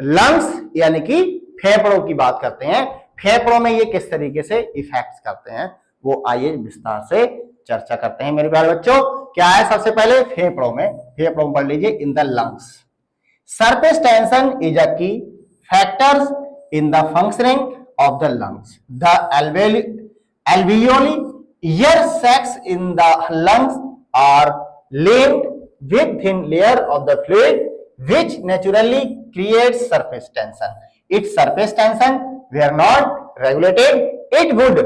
लंग्स यानी कि फेफड़ों की बात करते हैं। फेफड़ों में ये किस तरीके से इफेक्ट्स करते हैं, वो आइए विस्तार से चर्चा करते हैं मेरे प्यारे बच्चों। क्या है, सबसे पहले फेफड़ों में, फेफड़ों में पढ़ लीजिए in the lungs. Surface tension is a key factors in the functioning of the lungs. The alveoli, ear sacs in the lungs are linked with thin layer of the fluid which naturally creates surface tension. If surface tension were not regulated, it would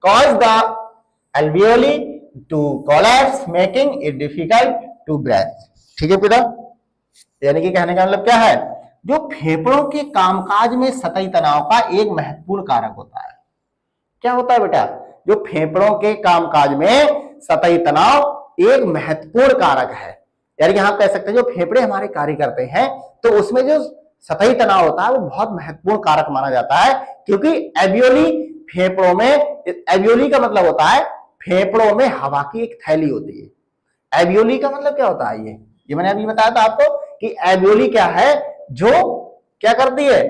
cause the alveoli to collapse, making it difficult to breathe. ठीक है बेटा, यानी कि कहने का मतलब क्या है, जो फेफड़ों के कामकाज में सतही तनाव का एक महत्वपूर्ण कारक होता है। क्या होता है बेटा, जो फेफड़ों के कामकाज में सतही तनाव एक महत्वपूर्ण कारक है। यानी कि हम कह सकते हैं जो फेफड़े हमारे कार्य करते हैं, तो उसमें जो सतही तनाव होता है वो बहुत महत्वपूर्ण कारक माना जाता है। क्योंकि एल्वियोली फेफड़ों में, एल्वियोली का मतलब होता है फेफड़ों में हवा की एक थैली होती है। एल्वियोली का मतलब क्या होता है, ये मैंने अभी बताया था आपको कि एल्वियोली क्या है, जो क्या करती है।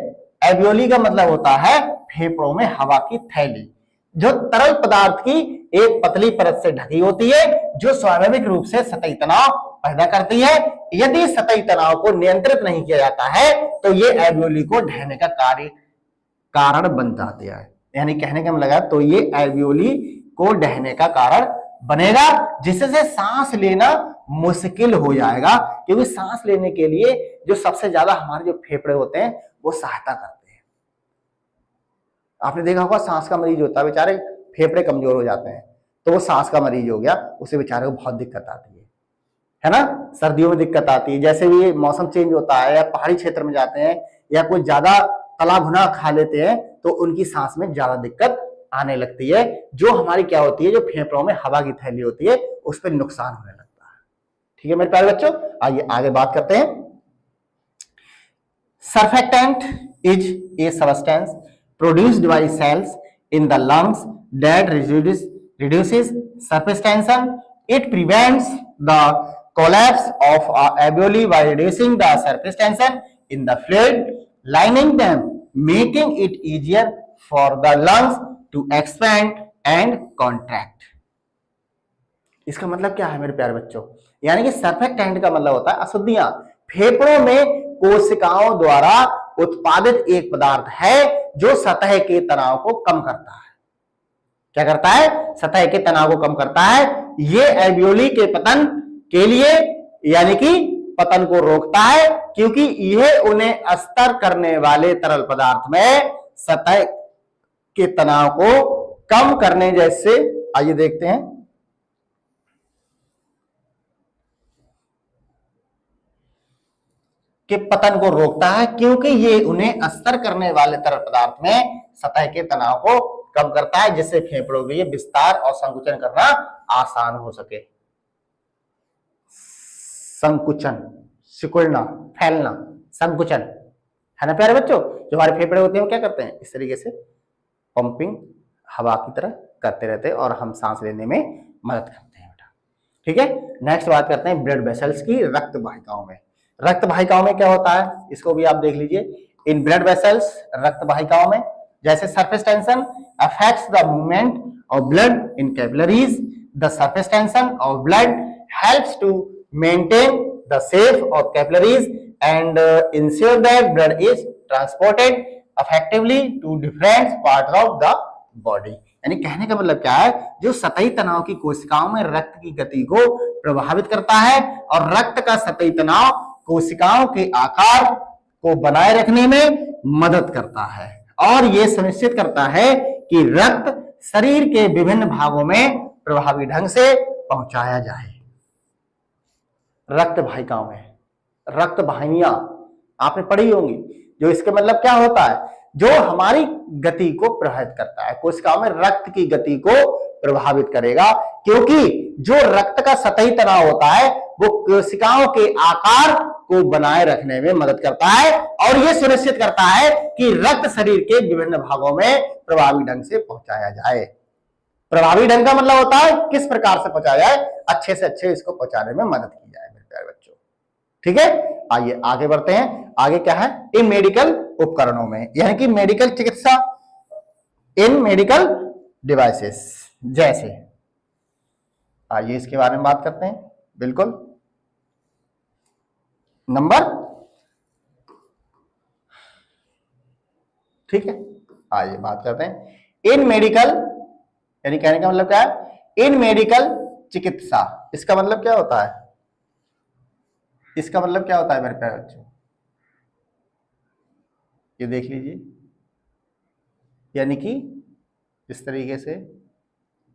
एल्वियोली का मतलब होता है फेफड़ों में हवा की थैली, जो तरल पदार्थ की एक पतली परत से ढकी होती है, जो स्वाभाविक रूप से सतही तनाव पैदा करती है। यदि सतही तनाव को नियंत्रित नहीं किया जाता है तो ये एल्वियोली को ढहने का कारण बन जाती है। यानी कहने का मतलब, तो ये एल्वियोली को ढहने का कारण बनेगा, जिससे सांस लेना मुश्किल हो जाएगा। क्योंकि सांस लेने के लिए जो सबसे ज्यादा हमारे जो फेफड़े होते हैं वो सहायता करते हैं। आपने देखा होगा सांस का मरीज होता है, बेचारे फेफड़े कमजोर हो जाते हैं, तो वो सांस का मरीज हो गया, उसे बेचारे को बहुत दिक्कत आती है ना। सर्दियों में दिक्कत आती है, जैसे भी मौसम चेंज होता है या पहाड़ी क्षेत्र में जाते हैं या कोई ज्यादा तला भुना खा लेते हैं, तो उनकी सांस में ज्यादा दिक्कत आने लगती है। जो हमारी क्या होती है, जो फेफड़ों में हवा की थैली होती है, उस पर नुकसान होने लगता है। ठीक है मेरे प्यारे बच्चों, आइए आगे बात करते हैं। Surfactant is a substance produced by cells in the lungs that reduces surface tension. It prevents the collapse of alveoli by reducing the surface tension in the fluid lining them, making it easier for the lungs to expand and contract. इसका मतलब क्या है मेरे प्यारे बच्चों, यानी कि surfactant का मतलब होता है अशुद्धियां। फेफड़ों में कोशिकाओं द्वारा उत्पादित एक पदार्थ है जो सतह के तनाव को कम करता है। क्या करता है, सतह के तनाव को कम करता है। ये एल्वियोली के पतन के लिए यानी कि पतन को रोकता है, क्योंकि यह उन्हें अस्तर करने वाले तरल पदार्थ में सतह के तनाव को कम करने जैसे, आइए देखते हैं, के पतन को रोकता है, क्योंकि ये उन्हें अस्तर करने वाले तरल पदार्थ में सतह के तनाव को कम करता है, जिससे फेफड़ों के लिए विस्तार और संकुचन करना आसान हो सके। संकुचन, सिकुड़ना, फैलना, संकुचन, है ना प्यारे बच्चों। जो हमारे फेफड़े होते हैं वो क्या करते हैं, इस तरीके से पंपिंग हवा की तरह करते रहते हैं और हम सांस लेने में मदद करते हैं बेटा। ठीक है, नेक्स्ट बात करते हैं ब्लड वेसल्स की, रक्त वाहिकाओं में। रक्त वाहिकाओं में क्या होता है, इसको भी आप देख लीजिए। इन ब्लड वेसल्स, रक्त वाहिकाओं में, जैसे surface tension affects the movement of blood in capillaries, the surface tension of blood helps to maintain the shape of capillaries and ensure that blood is transported effectively to different parts of the body. यानी कहने का मतलब क्या है, जो सतही तनाव की कोशिकाओं में रक्त की गति को प्रभावित करता है और रक्त का सतही तनाव कोशिकाओं के आकार को बनाए रखने में मदद करता है और यह सुनिश्चित करता है कि रक्त शरीर के विभिन्न भागों में प्रभावी ढंग से पहुंचाया जाए। रक्त वाहिकाओं में, रक्त वाहिनियां आपने पढ़ी होंगी, जो इसके मतलब क्या होता है, जो हमारी गति को प्रभावित करता है, कोशिकाओं में रक्त की गति को प्रभावित करेगा, क्योंकि जो रक्त का सतही तनाव होता है वो कोशिकाओं के आकार को बनाए रखने में मदद करता है और यह सुनिश्चित करता है कि रक्त शरीर के विभिन्न भागों में प्रभावी ढंग से पहुंचाया जाए। प्रभावी ढंग का मतलब होता है किस प्रकार से पहुंचाया जाए, अच्छे से अच्छे इसको पहुंचाने में मदद की जाए मेरे प्यारे बच्चों। ठीक है, आइए आगे बढ़ते हैं। आगे क्या है, इन मेडिकल उपकरणों में, यानी कि मेडिकल चिकित्सा, इन मेडिकल डिवाइसेस, जैसे आइए इसके बारे में बात करते हैं। बिल्कुल, नंबर, ठीक है, आइए बात करते हैं इन मेडिकल, यानी कहने का मतलब क्या है, इन मेडिकल चिकित्सा, इसका मतलब क्या होता है, इसका मतलब क्या होता है मेरे प्यारे बच्चों, ये देख लीजिए। यानी कि इस तरीके से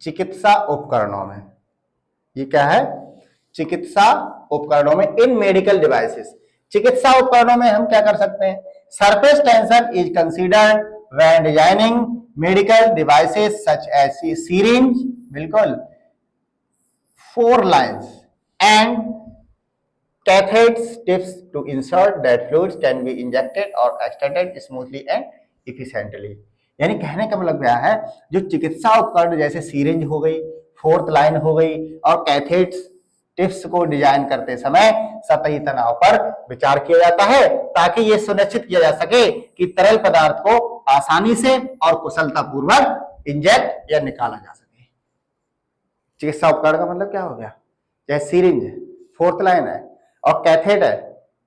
चिकित्सा उपकरणों में, ये क्या है, चिकित्सा उपकरणों में, इन मेडिकल डिवाइसेस, चिकित्सा उपकरणों में हम क्या कर सकते हैं, surface tension is considered when designing medical devices such as syringe, बिल्कुल, 4 lines and catheters tips to ensure that fluids can be injected or extracted smoothly and efficiently। यानी कहने का मतलब क्या है, जो चिकित्सा उपकरण जैसे सीरिंज हो गई, 4th लाइन हो गई और कैथेट्स टिप्स को डिजाइन करते समय सतही तनाव पर विचार किया जाता है, ताकि यह सुनिश्चित किया जा सके कि तरल पदार्थ को आसानी से और कुशलता पूर्वक इंजेक्ट या निकाला जा सके। चिकित्सा उपकरण का मतलब क्या हो गया, जैसे सीरिंज 4th लाइन है और कैथेट है,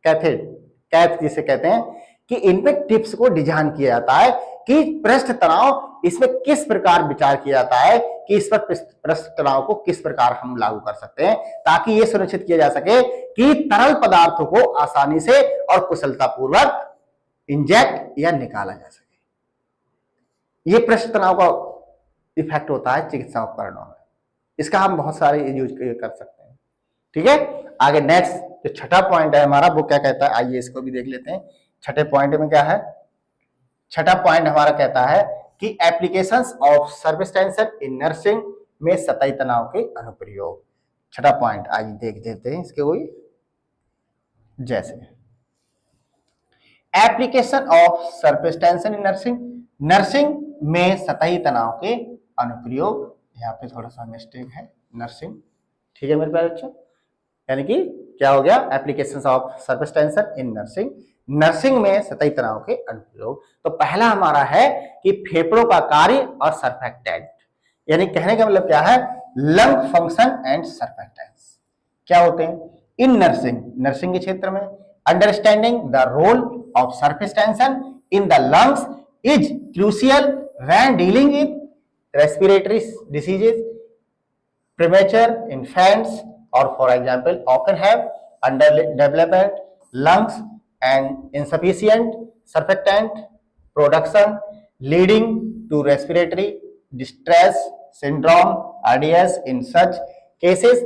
कैथ जिसे कहते हैं, कि इनपे टिप्स को डिजाइन किया जाता है कि पृष्ठ तनाव इसमें किस प्रकार विचार किया जाता है कि इस पर पृष्ठ तनाव को किस प्रकार हम लागू कर सकते हैं, ताकि यह सुनिश्चित किया जा सके कि तरल पदार्थों को आसानी से और कुशलता पूर्वक इंजेक्ट या निकाला जा सके। यह पृष्ठ तनाव का इफेक्ट होता है चिकित्सा उपकरणों में, इसका हम बहुत सारे यूज कर सकते हैं। ठीक है, आगे नेक्स्ट जो छठा पॉइंट है हमारा, वो क्या कहता है, आइए इसको भी देख लेते हैं। छठे पॉइंट में क्या है, छठा पॉइंट हमारा कहता है कि applications of surface tension in nursing में सतही तनाव के अनुप्रयोग। छठा पॉइंट आइए देख देते हैं इसके कोई, जैसे application of surface tension in nursing, nursing में सतही तनाव के अनुप्रयोग। यहाँ पे थोड़ा सा मिस्टेक है, नर्सिंग, ठीक है मेरे प्यारे बच्चों, यानी कि क्या हो गया, applications of surface tension in nursing, nursing में सतही तनाव के अनुप्रयोग। तो पहला हमारा है कि फेफड़ों का कार्य और सर्फेक्टेंट, यानी कहने का मतलब क्या है, लंग फंक्शन एंड सर्फेक्टेंट्स क्या होते हैं इन नर्सिंग, नर्सिंग के क्षेत्र में। Understanding the role of surface tension in the lungs is crucial when dealing with respiratory diseases, premature infants, or for example often have underdeveloped lungs and insufficient surfactant production leading to respiratory distress syndrome RDS. In such cases,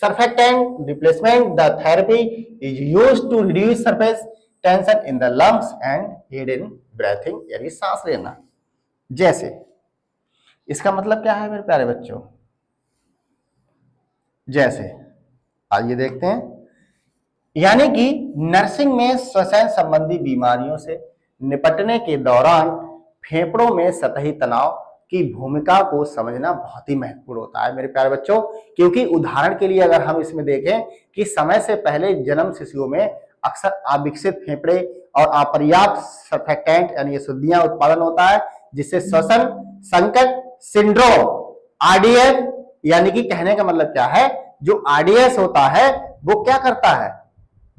surfactant replacement the therapy is used to reduce surface tension in the lungs and aid in breathing, यानी सांस लेना। जैसे इसका मतलब क्या है मेरे प्यारे बच्चों, जैसे आइए देखते हैं, यानी कि नर्सिंग में श्वसन संबंधी बीमारियों से निपटने के दौरान फेफड़ों में सतही तनाव की भूमिका को समझना बहुत ही महत्वपूर्ण होता है मेरे प्यारे बच्चों, क्योंकि उदाहरण के लिए अगर हम इसमें देखें कि समय से पहले जन्म शिशुओं में अक्सर अविकसित फेफड़े और अपर्याप्त सर्फेक्टेंट यानी शुद्धियां उत्पादन होता है, जिससे श्वसन संकट सिंड्रोम आरडीएस, यानी कि कहने का मतलब क्या है, जो आरडीएस होता है वो क्या करता है,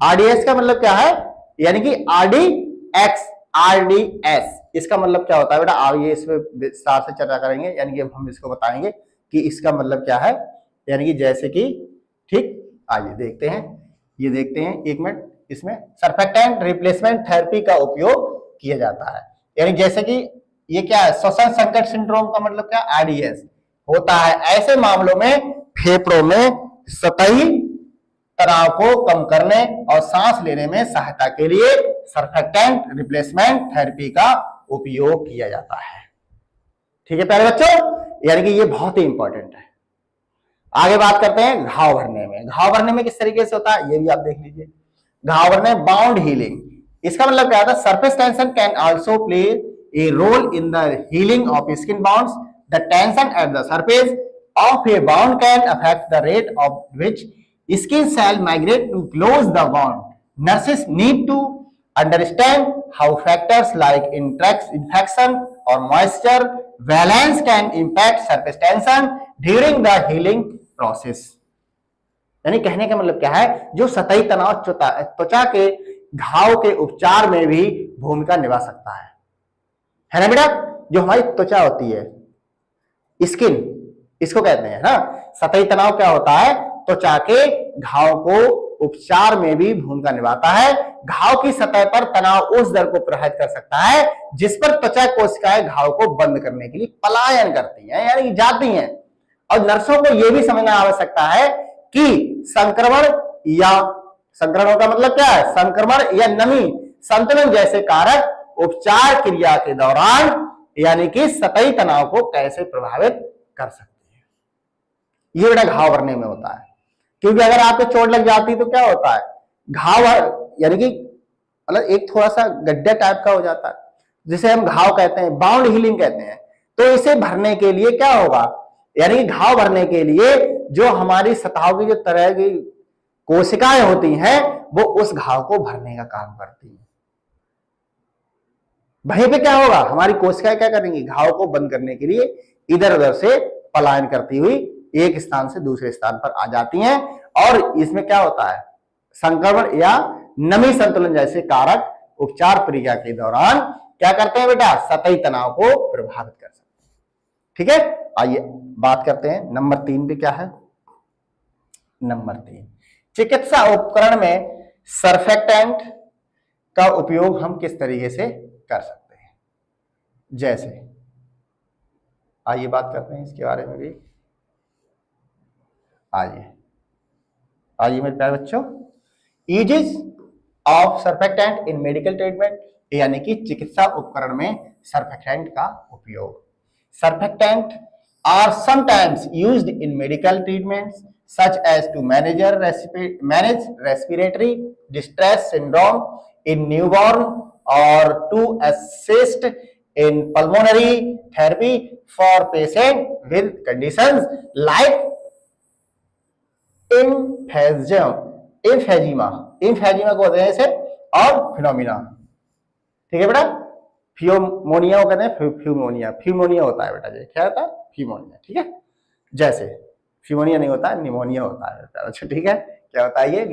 आरडीएस का मतलब क्या है, यानी कि आरडीएक्स आरडीएस इसका मतलब क्या होता है बेटा, आप ये इसमें विस्तार से चर्चा करेंगे, यानी कि हम इसको बताएंगे कि इसका मतलब क्या है, यानी कि जैसे कि ठीक आइए देखते हैं, ये देखते हैं एक मिनट, इसमें सर्फेक्टेंट रिप्लेसमेंट थेरेपी का उपयोग किया जाता है, यानी जैसे कि ये क्या है, श्वसन संकट सिंड्रोम का मतलब क्या, आरडीएस होता है। ऐसे मामलों में फेफड़ों में सतही तनाव को कम करने और सांस लेने में सहायता के लिए सर्फेक्टेंट रिप्लेसमेंट थेरेपी का उपयोग किया जाता है। ठीक है प्यारे बच्चों, यानी कि ये बहुत ही इंपॉर्टेंट है। आगे बात करते हैं घाव भरने में। घाव भरने में किस तरीके से होता है ये भी आप देख लीजिए। घाव भरने बाउंड हीलिंग, इसका मतलब क्या होता है, surface tension can also play a role in the healing of skin bounds. The tension at the surface of a bound can affect the rate of which skin cell migrate to close the wound. Nurses need to understand how factors like infection or moisture valence can impact surface tension during the healing process. यानी कहने का मतलब क्या है, जो सतही तनाव त्वचा के घाव के उपचार में भी भूमिका निभा सकता है ना बेटा। जो हमारी त्वचा होती है, स्किन इसको कहते हैं ना, सतही तनाव क्या होता है, त्वचा के घाव को उपचार में भी भूमिका निभाता है। घाव की सतह पर तनाव उस दर को प्रभावित कर सकता है जिस पर त्वचा कोशिकाएं घाव को बंद करने के लिए पलायन करती हैं, यानी जाती हैं। और नर्सों को यह भी समझना आवश्यकता है कि संक्रमण का मतलब क्या है, संक्रमण या नमी संतुलन जैसे कारक उपचार क्रिया के दौरान यानी कि सतही तनाव को कैसे प्रभावित कर सकते हैं। ये बेटा घाव भरने में होता है, क्योंकि अगर आपको चोट लग जाती है तो क्या होता है, घाव यानी कि मतलब एक थोड़ा सा गड्ढा टाइप का हो जाता है, जिसे हम घाव कहते हैं, बाउंड हीलिंग कहते हैं। तो इसे भरने के लिए क्या होगा, यानी कि घाव भरने के लिए जो हमारी सतहों की जो तरह की कोशिकाएं होती हैं वो उस घाव को भरने का काम करती हैं। वहीं पे क्या होगा, हमारी कोशिकाएं क्या करेंगी, घाव को बंद करने के लिए इधर उधर से पलायन करती हुई एक स्थान से दूसरे स्थान पर आ जाती हैं। और इसमें क्या होता है, संक्रमण या नमी संतुलन जैसे कारक उपचार प्रक्रिया के दौरान क्या करते हैं बेटा, सतही तनाव को प्रभावित कर सकते हैं। ठीक है, आइए बात करते हैं नंबर 3 पे क्या है। नंबर 3, चिकित्सा उपकरण में सर्फेक्टेंट का उपयोग हम किस तरीके से कर सकते हैं। जैसे आइए बात करते हैं इसके बारे में भी। आइए मेरे प्यारे बच्चों, uses of surfactant in medical treatment, यानी कि चिकित्सा उपकरण में सर्फेक्टेंट का उपयोग। Surfactant are sometimes used in medical treatments such as to manage respiratory distress syndrome in newborn और to assist in pulmonary therapy for patient with conditions like emphysema को कहते हैं इसे, और फिनोमिना। ठीक है बेटा, फियोमोनिया को कहते हैं फ्यूमोनिया होता है बेटा, क्या होता है, फ्यूमोनिया। ठीक है, जैसे फ्यूमोनिया नहीं होता है, निमोनिया होता है। अच्छा ठीक है, क्या होता है ये,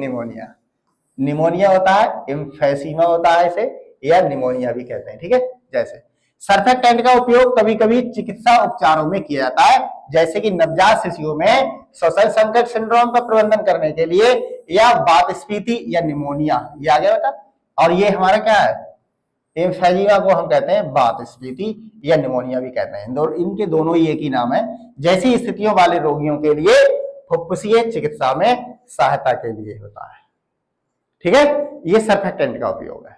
निमोनिया होता है, एम्फेसीमा होता है इसे, या निमोनिया भी कहते हैं। ठीक है, जैसे सर्फेक्टेंट का उपयोग कभी कभी चिकित्सा उपचारों में किया जाता है, जैसे कि नवजात शिशुओं में श्वसन संकट सिंड्रोम का प्रबंधन करने के लिए, या वातस्फीति या निमोनिया। ये आ गया बेटा। और ये हमारा क्या है, एम्फेजिमा को हम कहते हैं वातस्फीति या निमोनिया भी कहते हैं। इनके दोनों ही एक ही नाम है। जैसी स्थितियों वाले रोगियों के लिए फुफ्फुसीय चिकित्सा में सहायता के लिए होता है। ठीक है, ये सर्फेक्टेंट का उपयोग है।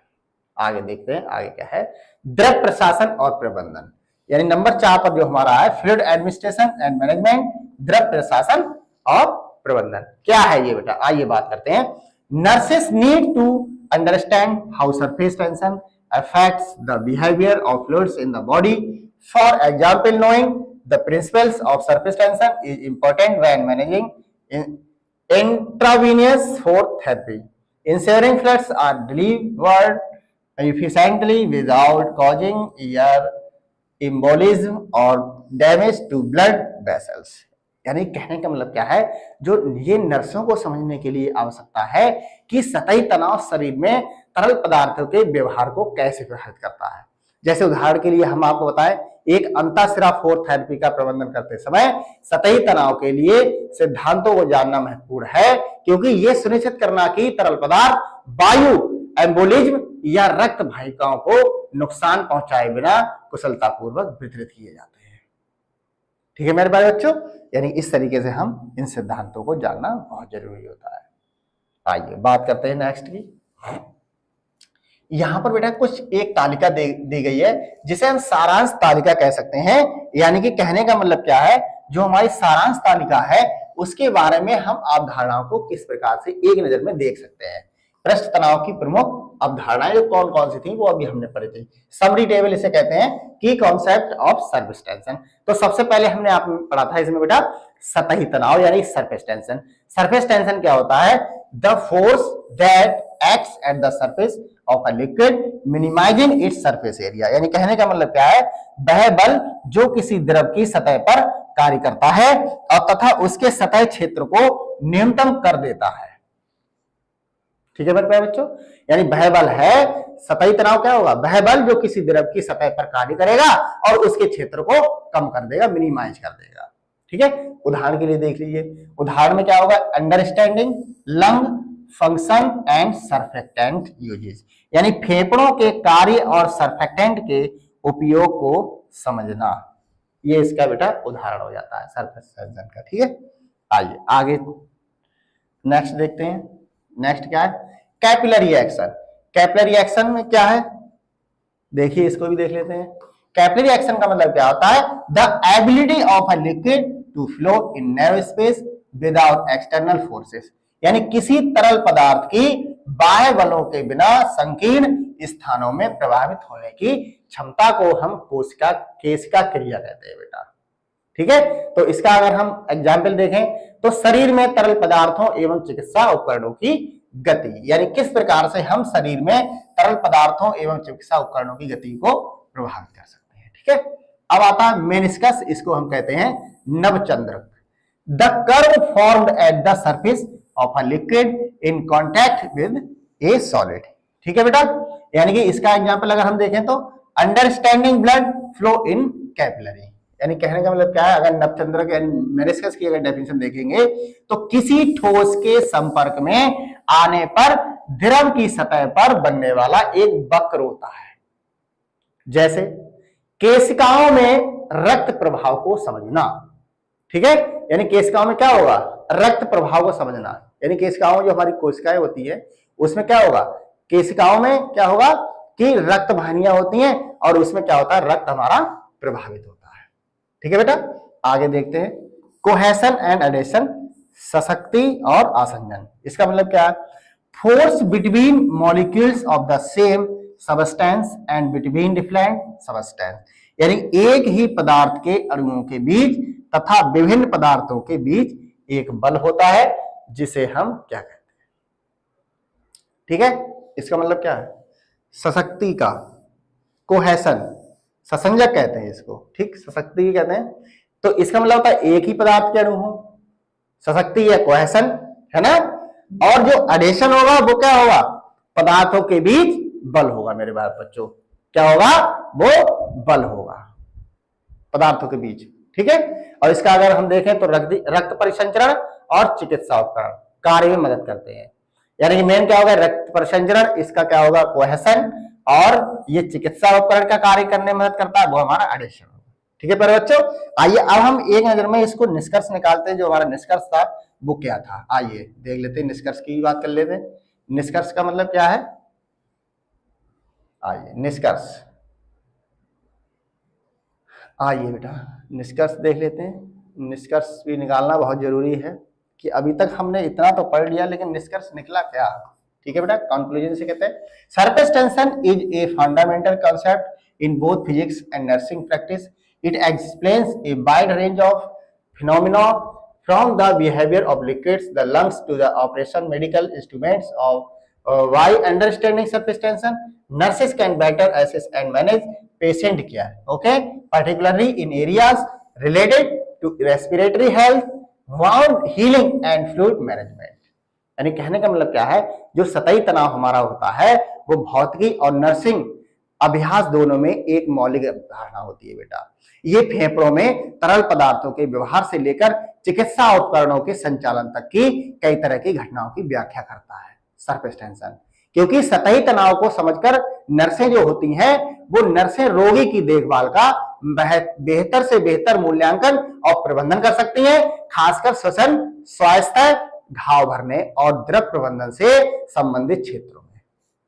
आगे देखते हैं, आगे क्या है, द्रव प्रशासन और प्रबंधन। यानी नंबर 4 पर जो हमारा है, फ्लूइड एडमिनिस्ट्रेशन एंड मैनेजमेंट, द्रव प्रशासन और प्रबंधन। क्या है ये बेटा, आइए बात करते हैं। Nurses need to understand how surface tension affects the behavior of fluids in the body. For example, knowing the principles of surface tension is important when managing intravenous force therapy. Ensuring fluids are delivered efficiently without causing ear embolism or damage to blood vessels. यानी कहने का मतलब क्या है, जो ये नर्सों को समझने के लिए आवश्यकता है कि सतही तनाव शरीर में तरल पदार्थों के व्यवहार को कैसे प्रभावित करता है। जैसे उदाहरण के लिए हम आपको बताएं, एक अंतःशिरा फोर्स थेरेपी का प्रबंधन करते समय सतही तनाव के लिए सिद्धांतों को जानना महत्वपूर्ण है, क्योंकि यह सुनिश्चित करना कि तरल पदार्थ वायु एम्बोलिज्म या रक्त वाहिकाओं को नुकसान पहुंचाए बिना कुशलतापूर्वक वितरित किए जाते हैं। ठीक है मेरे प्यारे बच्चों, यानी इस तरीके से हम इन सिद्धांतों को जानना बहुत जरूरी होता है। आइए बात करते हैं नेक्स्ट की। यहां पर बेटा कुछ एक तालिका दी गई है, जिसे हम सारांश तालिका कह सकते हैं। यानी कि कहने का मतलब क्या है, जो हमारी सारांश तालिका है उसके बारे में हम अवधारणाओं को किस प्रकार से एक नजर में देख सकते हैं। पृष्ठ तनाव की प्रमुख अवधारणाएं कौन कौन सी थी वो अभी हमने पढ़ी थी। समरी टेबल इसे कहते हैं, की कॉन्सेप्ट ऑफ सरफेस टेंशन। तो सबसे पहले हमने आप पढ़ा था इसमें बेटा सतही तनाव यानी सरफेस टेंशन। सरफेस टेंशन क्या होता है, the force that acts at the surface of a liquid minimizing its surface area. यानी कहने का मतलब क्या है, वह बल जो किसी द्रव की सतह पर कार्य करता है और तथा उसके सतह क्षेत्र को न्यूनतम कर देता है। ठीक है मेरे प्यारे बच्चों, यानी वह बल है, सतही तनाव क्या होगा, वह बल जो किसी द्रव की सतह पर कार्य करेगा और उसके क्षेत्र को कम कर देगा, मिनिमाइज कर देगा। ठीक है, उदाहरण के लिए देख लीजिए। उदाहरण में क्या होगा, understanding lung function and surfactant uses. यानी फेफड़ों के कार्य और सर्फेक्टेंट के उपयोग को समझना, ये इसका बेटा उदाहरण हो जाता है सरफेस टेंशन का। ठीक है, आइए आगे नेक्स्ट देखते हैं। नेक्स्ट क्या है, कैपिलरी एक्शन। कैपिलरी एक्शन में क्या है, देखिए इसको भी देख लेते हैं। कैपिलरी एक्शन का मतलब क्या होता है, the ability of a liquid to flow in narrow space without external forces. यानी किसी तरल पदार्थ की बाह्य बलों के बिना संकीर्ण स्थानों में प्रभावित होने की क्षमता को हम केशिका क्रिया कहते हैं बेटा। ठीक है, तो इसका अगर हम एग्जाम्पल देखें तो शरीर में तरल पदार्थों एवं चिकित्सा उपकरणों की गति, यानी किस प्रकार से हम शरीर में तरल पदार्थों एवं चिकित्सा उपकरणों की गति को प्रभावित कर सकते हैं। ठीक है, अब आता है मेनिस्कस, इसको हम कहते हैं नवचंद्रक। The curve formed at the surface of a liquid in contact with a solid. ठीक है बेटा, यानी कि इसका एग्जाम्पल अगर हम देखें तो understanding blood flow in capillary. यानी कहने का मतलब क्या है, अगर नवचंद्रक यानी मेनिस्कस की अगर डेफिनेशन देखेंगे तो किसी ठोस के संपर्क में आने पर द्रव की सतह पर बनने वाला एक वक्र होता है। जैसे केशिकाओं में रक्त प्रवाह को समझना। ठीक है, यानी केशिकाओं में क्या होगा, रक्त प्रवाह को समझना। यानी केशिकाओं जो हमारी कोशिकाएं होती है उसमें क्या होगा, केशिकाओं में क्या होगा कि रक्त वाहिनियां होती हैं और उसमें क्या होता है, रक्त हमारा प्रभावित होता है। ठीक है बेटा, आगे देखते हैं। कोहेशन एंड एडेशन, सशक्ति और आसंजन। इसका मतलब क्या है, force between molecules of the same substance and between different substance. यानी एक ही पदार्थ के अणुओं के बीच तथा विभिन्न पदार्थों के बीच एक बल होता है जिसे हम क्या कहते हैं। ठीक है, इसका मतलब क्या है, सशक्ति का, कोहेशन, ससंजक कहते हैं इसको। ठीक, सशक्ति कहते हैं। तो इसका मतलब होता है एक ही पदार्थ के अणु हो, सशक्ति या कोहेशन है ना। और जो एडेशन होगा वो क्या होगा, पदार्थों के बीच बल होगा मेरे बात बच्चों। क्या होगा, वो बल होगा पदार्थों के बीच। ठीक है, और इसका अगर हम देखें तो रक्त परिसंचरण और चिकित्सा उपकरण कार्य में मदद करते हैं। यानी कि मेन क्या होगा, रक्त परिसंचरण, इसका क्या होगा, कोहेशन, और ये चिकित्सा उपकरण का कार्य करने में मदद करता है, वो हमारा एडिशन होगा। ठीक है प्यारे बच्चों, आइए अब हम एक नजर में इसको निष्कर्ष निकालते हैं। जो हमारा निष्कर्ष था वो क्या था, आइए देख लेते हैं, निष्कर्ष की बात कर लेते हैं। निष्कर्ष का मतलब क्या है, आइए निष्कर्ष, आइए बेटा निष्कर्ष देख लेते हैं। निष्कर्ष भी निकालना बहुत जरूरी है कि अभी तक हमने इतना तो पढ़ लिया, लेकिन निष्कर्ष निकला क्या। ठीक है बेटा, कंक्लूजन से कहते हैं surface tension is a fundamental concept in both physics and nursing practice. It explains a wide range of phenomena from the behaviour of liquids, the lungs to the operation medical instruments of by understanding surface tension, nurses can better assess and manage patient care, okay, particularly in areas related to respiratory health, wound healing and fluid management। यानी कहने का मतलब क्या है, जो सतही तनाव हमारा होता है वो भौतिकी और नर्सिंग अभ्यास दोनों में एक मौलिक धारणा होती है बेटा। ये फेफड़ों में तरल पदार्थों के व्यवहार से लेकर चिकित्सा उपकरणों के संचालन तक की कई तरह की घटनाओं की व्याख्या करता है सरफेस टेंशन। क्योंकि सतही तनाव को समझकर नर्सें जो होती हैं वो नर्सें रोगी की देखभाल का बेहतर से बेहतर मूल्यांकन और प्रबंधन कर सकती हैं, खासकर श्वसन, स्वास्थ्य, घाव भरने और द्रव प्रबंधन से संबंधित क्षेत्रों में।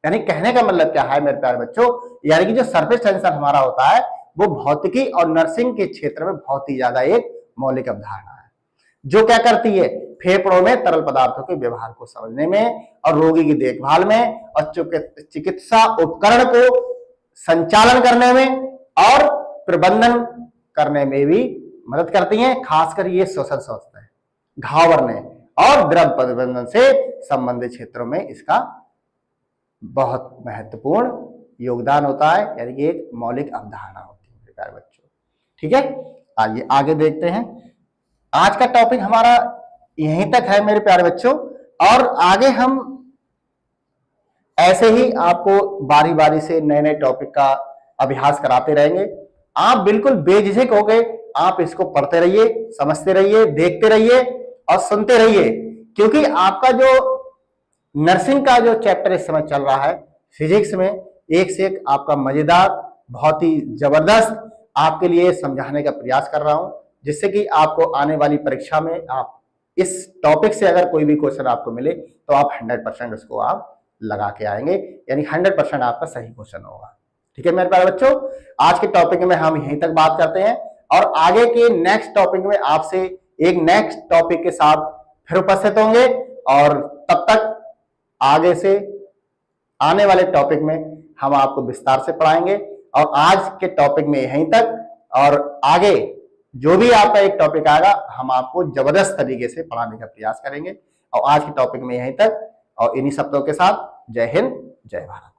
यानी कहने का मतलब क्या है मेरे प्यारे बच्चों, यानी कि जो सरफेस टेंशन हमारा होता है वो भौतिकी और नर्सिंग के क्षेत्र में बहुत ही ज्यादा एक मौलिक अवधारणा है, जो क्या करती है, फेफड़ों में तरल पदार्थों के व्यवहार को समझने में और रोगी की देखभाल में और चिकित्सा उपकरण को संचालन करने में और प्रबंधन करने में भी मदद करती हैं। खासकर ये श्वसन स्वास्थ्य, घाव भरने और द्रव प्रबंधन से संबंधित क्षेत्रों में इसका बहुत महत्वपूर्ण योगदान होता है, यानी कि एक मौलिक अवधारणा होती है प्यारे बच्चों। ठीक है, आइए आगे देखते हैं। आज का टॉपिक हमारा यहीं तक है मेरे प्यारे बच्चों, और आगे हम ऐसे ही आपको बारी बारी से नए नए टॉपिक का अभ्यास कराते रहेंगे। आप बिल्कुल बेझिझक होकर आप इसको पढ़ते रहिए, समझते रहिए, देखते रहिए और सुनते रहिए, क्योंकि आपका जो नर्सिंग का जो चैप्टर इस समय चल रहा है फिजिक्स में, एक से एक आपका मजेदार, बहुत ही जबरदस्त आपके लिए समझाने का प्रयास कर रहा हूं, जिससे कि आपको आने वाली परीक्षा में आप इस टॉपिक से अगर कोई भी क्वेश्चन आपको मिले तो आप 100% उसको आप लगा के आएंगे, यानी 100% आपका सही क्वेश्चन होगा। ठीक है मेरे प्यारे बच्चों, आज के टॉपिक में हम यहीं तक बात करते हैं और आगे के नेक्स्ट टॉपिक में आपसे एक नेक्स्ट टॉपिक के साथ फिर उपस्थित होंगे, और तब तक आगे से आने वाले टॉपिक में हम आपको विस्तार से पढ़ाएंगे। और आज के टॉपिक में यहीं तक, और आगे जो भी आपका एक टॉपिक आएगा हम आपको जबरदस्त तरीके से पढ़ाने का प्रयास करेंगे। और आज के टॉपिक में यहीं तक, और इन्हीं शब्दों के साथ जय हिंद, जय भारत।